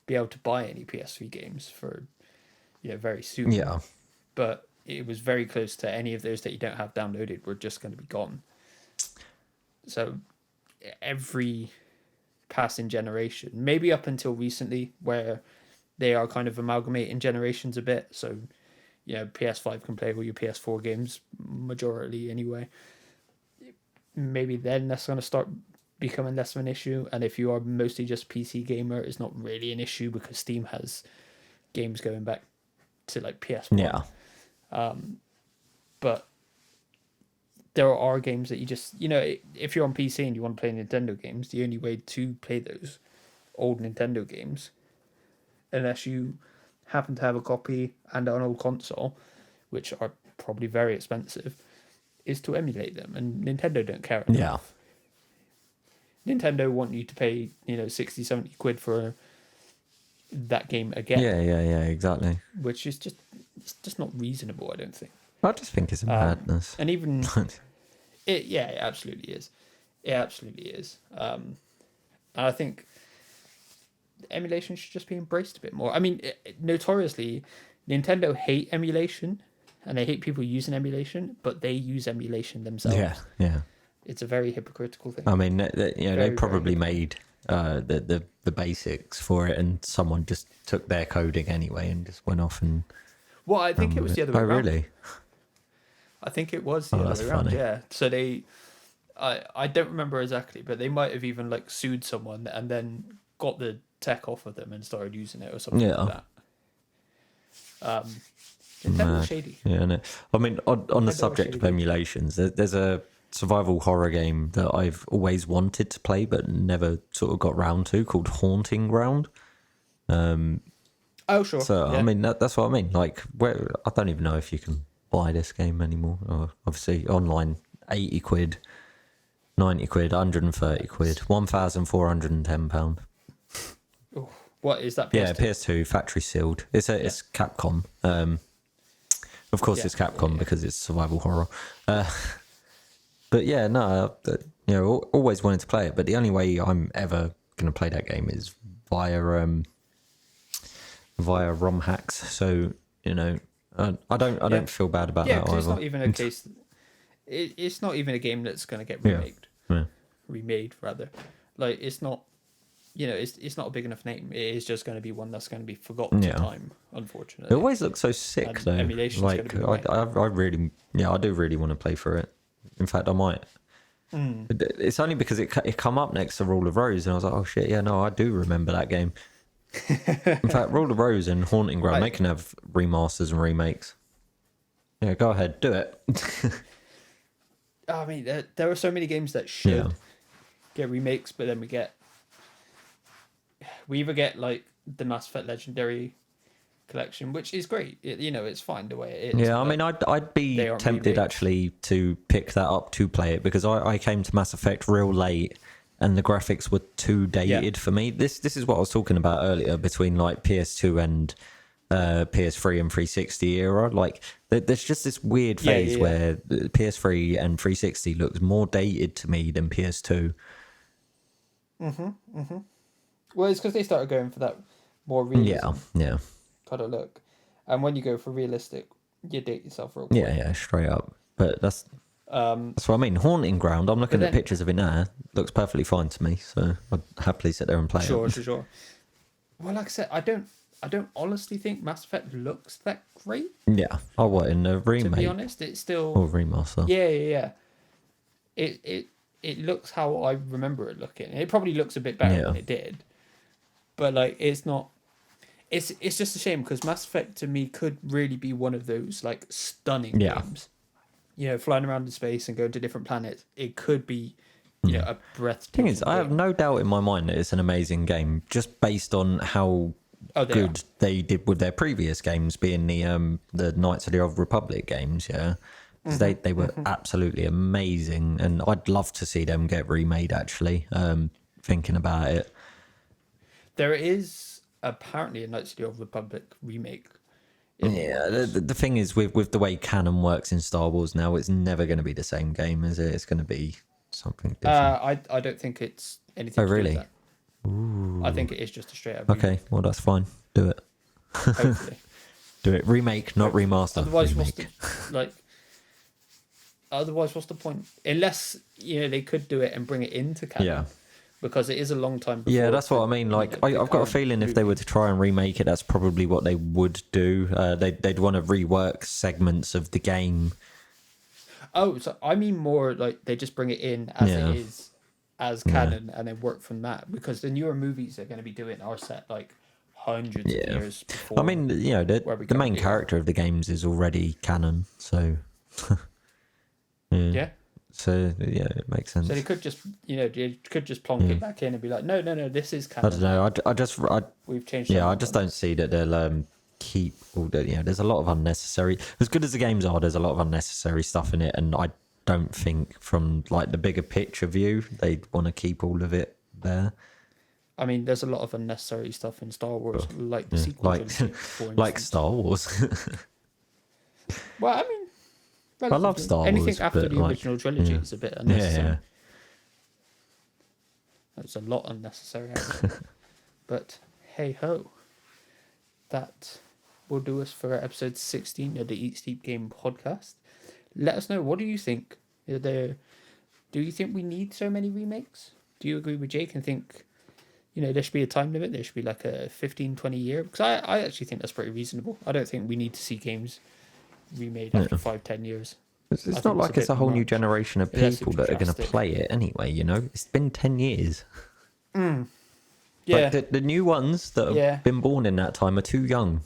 be able to buy any PS3 games for very soon. Yeah. But it was very close to any of those that you don't have downloaded were just going to be gone. So every passing generation, maybe up until recently, where they are kind of amalgamating generations a bit. So, PS5 can play all your PS4 games, majority anyway. Maybe then that's going to start becoming less of an issue. And if you are mostly just PC gamer, it's not really an issue because Steam has games going back to like PS1. Yeah. But there are games that you just, if you're on PC and you want to play Nintendo games, the only way to play those old Nintendo games, unless you happen to have a copy and an old console, which are probably very expensive, is to emulate them. And Nintendo don't care enough. Nintendo want you to pay 60, 70 quid for that game again, Yeah, exactly. which is just not reasonable, I don't think. I just think it's a madness. And even it absolutely is. It absolutely is. And I think emulation should just be embraced a bit more. I mean, notoriously, Nintendo hate emulation, and they hate people using emulation, but they use emulation themselves. Yeah. It's a very hypocritical thing. I mean, they Very, probably very made the basics for it, and someone just took their coding anyway and just went off and. Well, I think it was the other way Oh, around. really? I think it was the Oh, other that's way around. funny. Yeah. So I don't remember exactly, but they might have even like sued someone and then got the tech off of them and started using it or something Yeah. like that. Nintendo's shady. Yeah, no. I mean, on the Nintendo subject of shady. emulations, there's a survival horror game that I've always wanted to play but never sort of got round to, called Haunting Ground. Oh, sure. So Yeah. I mean, that's what I mean. Like, where I don't even know if you can buy this game anymore. Or obviously, online, 80 quid, 90 quid, 130 quid, £1,410. Oh, what is that? Yeah, PS2? PS2, factory sealed. It's Capcom. Of course, Yeah, it's Capcom yeah. because it's survival horror. But yeah, no, always wanted to play it. But the only way I'm ever going to play that game is via ROM hacks. So I don't feel bad about Yeah, that because either. it's not even a case. It's not even a game that's going to get Yeah. remade rather. Like it's not. It's not a big enough name. It is just going to be one that's going to be forgotten to time, unfortunately. It always looks so sick And though. emulation's Like gonna be right. I really, I do really want to play for it. In fact, I might. It's only because it come up next to Rule of Rose, and I was like, oh shit, yeah, no, I do remember that game. In fact, Rule of Rose and Haunting Ground, they can have remasters and remakes. Yeah, go ahead, do it. I mean, there are so many games that should get remakes, but then we either get like the Mass Effect Legendary Collection, which is great. It's fine the way it is. Yeah, I but mean, I'd be they aren't tempted remakes. actually to pick that up to play it, because I came to Mass Effect real late, and the graphics were too dated for me. This is what I was talking about earlier between like PS2 and PS3 and 360 era. Like, there's just this weird phase where the PS3 and 360 looks more dated to me than PS2. Well, it's because they started going for that more realism Yeah, kind of look, and when you go for realistic, you date yourself real quick. yeah, straight up. But that's Um, what I mean. Haunting Ground, I'm looking But at then- pictures of it now. Looks perfectly fine to me, so I'd happily sit there and play sure. it. Well, like I said, I don't honestly think Mass Effect looks that great. Yeah, I want in a To be remake honest, it's still or remaster. yeah. It looks how I remember it looking. It probably looks a bit better than it did, but like it's not. It's just a shame because Mass Effect to me could really be one of those like stunning games. Flying around in space and going to different planets. It could be, a breathtaking. Thing is, I have game. no doubt in my mind that it's an amazing game, just based on how Oh, they good they did with their previous games, being the Knights of the Old Republic games. Yeah, 'cause they were absolutely amazing, and I'd love to see them get remade. Actually, thinking about it. There is apparently a Knights of the Old Republic remake. Yeah, the thing is with the way canon works in Star Wars now, it's never going to be the same game, is it? It's going to be something different. I don't think it's anything. Oh, to do with really? that. I think it is just a straight up. Okay, well that's fine. Do it. Hopefully. Do it. Remake, not remaster. Otherwise, remake. what's the point? Unless they could do it and bring it into canon. Yeah. Because it is a long time. Before Yeah, that's what I mean. Like, I've got a feeling if they were to try and remake it, that's probably what they would do. They'd want to rework segments of the game. Oh, so I mean more like they just bring it in as it is, as canon, and then work from that. Because the newer movies they're going to be doing are set like hundreds of years before. I mean, the main character of the games is already canon, so yeah. So yeah, it makes sense. So they could just, they could just plonk it back in and be like, no, this is I canon. don't know. We've changed. Yeah, I just don't see that they'll keep all the. There's a lot of unnecessary. As good as the games are, there's a lot of unnecessary stuff in it, and I don't think from like the bigger picture view they'd want to keep all of it there. I mean, there's a lot of unnecessary stuff in Star Wars, like the Yeah, sequel like trilogy, for instance. like Star Wars. Well, I mean, I love relatively. Star Anything Wars, after but the like, original trilogy yeah. is a bit Yeah, unnecessary. yeah. There's a lot unnecessary, actually. But hey ho, that will do us for episode 16 of the Eat Sleep Game podcast. Let us know, what do you think? Do you think we need so many remakes? Do you agree with Jake and think, there should be a time limit? There should be like a 15, 20 year? Because I actually think that's pretty reasonable. I don't think we need to see games remade after 5-10 years. It's not like it's a whole new generation of people that are going to play it anyway, It's been 10 years. Yeah. Like the new ones that have been born in that time are too young.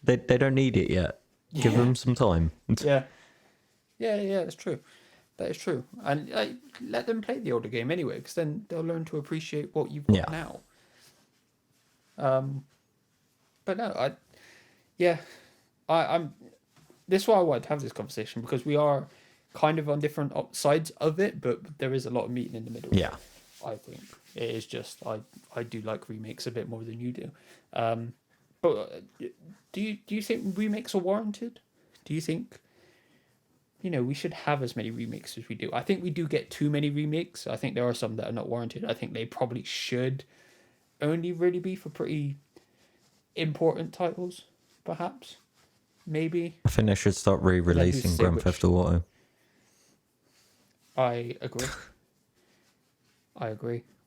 they don't need it yet. Give them some time. Yeah, that's true. That is true. And let them play the older game anyway, because then they'll learn to appreciate what you've got now. But no, I'm. This is why I wanted to have this conversation, because we are kind of on different sides of it, but there is a lot of meeting in the middle. Yeah. I think it is just I do like remakes a bit more than you do. But do you think remakes are warranted? Do you think we should have as many remakes as we do? I think we do get too many remakes. I think there are some that are not warranted. I think they probably should only really be for pretty important titles, perhaps. Maybe. I think they should start re-releasing Grand Theft Auto. I agree.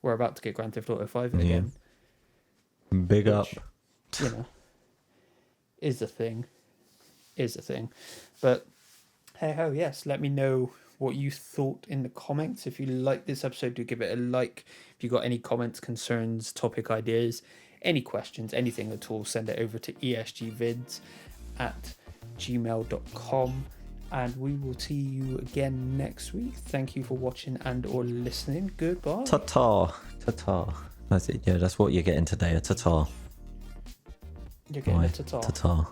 We're about to get Grand Theft Auto 5 again. Big up. Is a thing. But hey ho, yes, let me know what you thought in the comments. If you like this episode, do give it a like. If you got any comments, concerns, topic ideas, any questions, anything at all, send it over to esgvids@gmail.com. And we will see you again next week. Thank you for watching and or listening. Goodbye. Ta-ta. Ta-ta. That's it. Yeah, that's what you're getting today, a ta-ta. You're getting a ta-ta. Ta-ta.